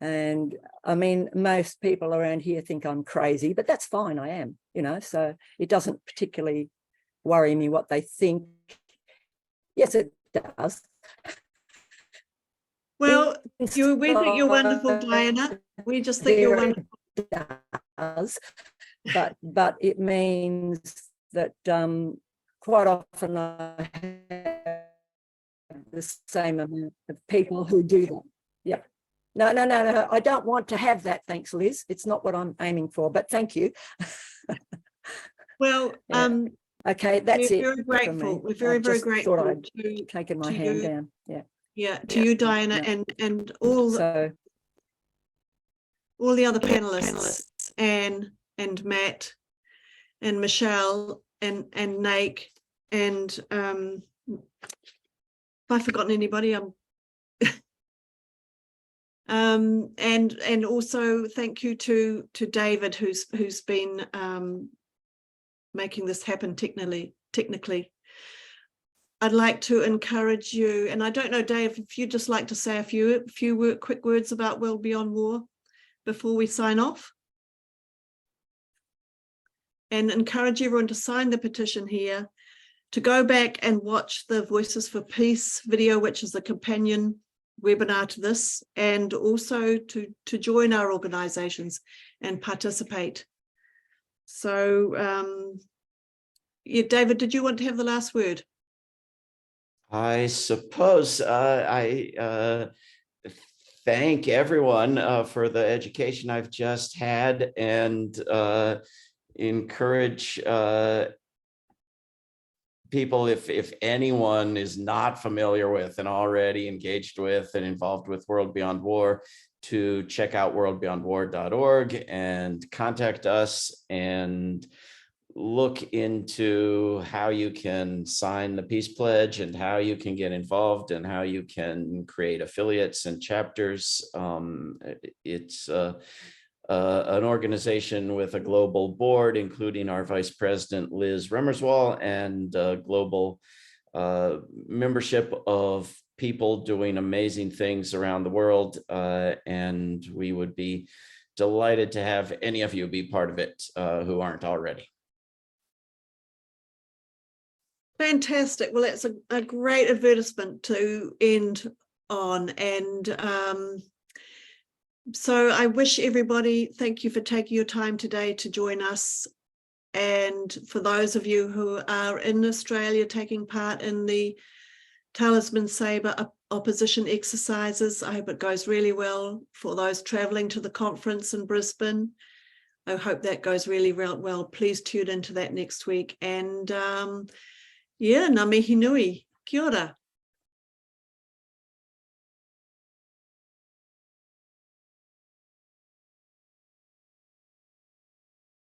And I mean, most people around here think I'm crazy, but that's fine. I am, so it doesn't particularly worry me what they think. Yes, it does. Well, we think you're wonderful, Diana. We just think you're wonderful. Does, but it means that quite often I have the same amount of people who do that. Yeah. No. I don't want to have that. Thanks, Liz. It's not what I'm aiming for, but thank you. Well, yeah. Okay, that's it. We're very grateful. We're very grateful. Thought I'd taken my hand down. Yeah. Yeah, to you, Diana, and all the other panelists, Anne and Matt and Michelle and Nake, and if I've forgotten anybody, and also thank you to David, who's been making this happen technically. I'd like to encourage you, and I don't know, Dave, if you'd just like to say a few quick words about World Beyond War before we sign off, and encourage everyone to sign the petition here, to go back and watch the Voices for Peace video, which is a companion webinar to this, and also to join our organizations and participate. So, yeah, David, did you want to have the last word? I suppose I thank everyone for the education I've just had, and encourage people, if anyone is not familiar with and already engaged with and involved with World Beyond War, to check out WorldBeyondWar.org and contact us and look into how you can sign the Peace Pledge and how you can get involved and how you can create affiliates and chapters. It's an organization with a global board, including our Vice President, Liz Remmerswaal, and global membership of people doing amazing things around the world, and we would be delighted to have any of you be part of it who aren't already. Fantastic. Well, it's a great advertisement to end on. And so I wish everybody, thank you for taking your time today to join us. And for those of you who are in Australia taking part in the Talisman Sabre opposition exercises, I hope it goes really well. For those traveling to the conference in Brisbane, I hope that goes really well. Please tune into that next week. And yeah, ngā mihi nui. Kia ora.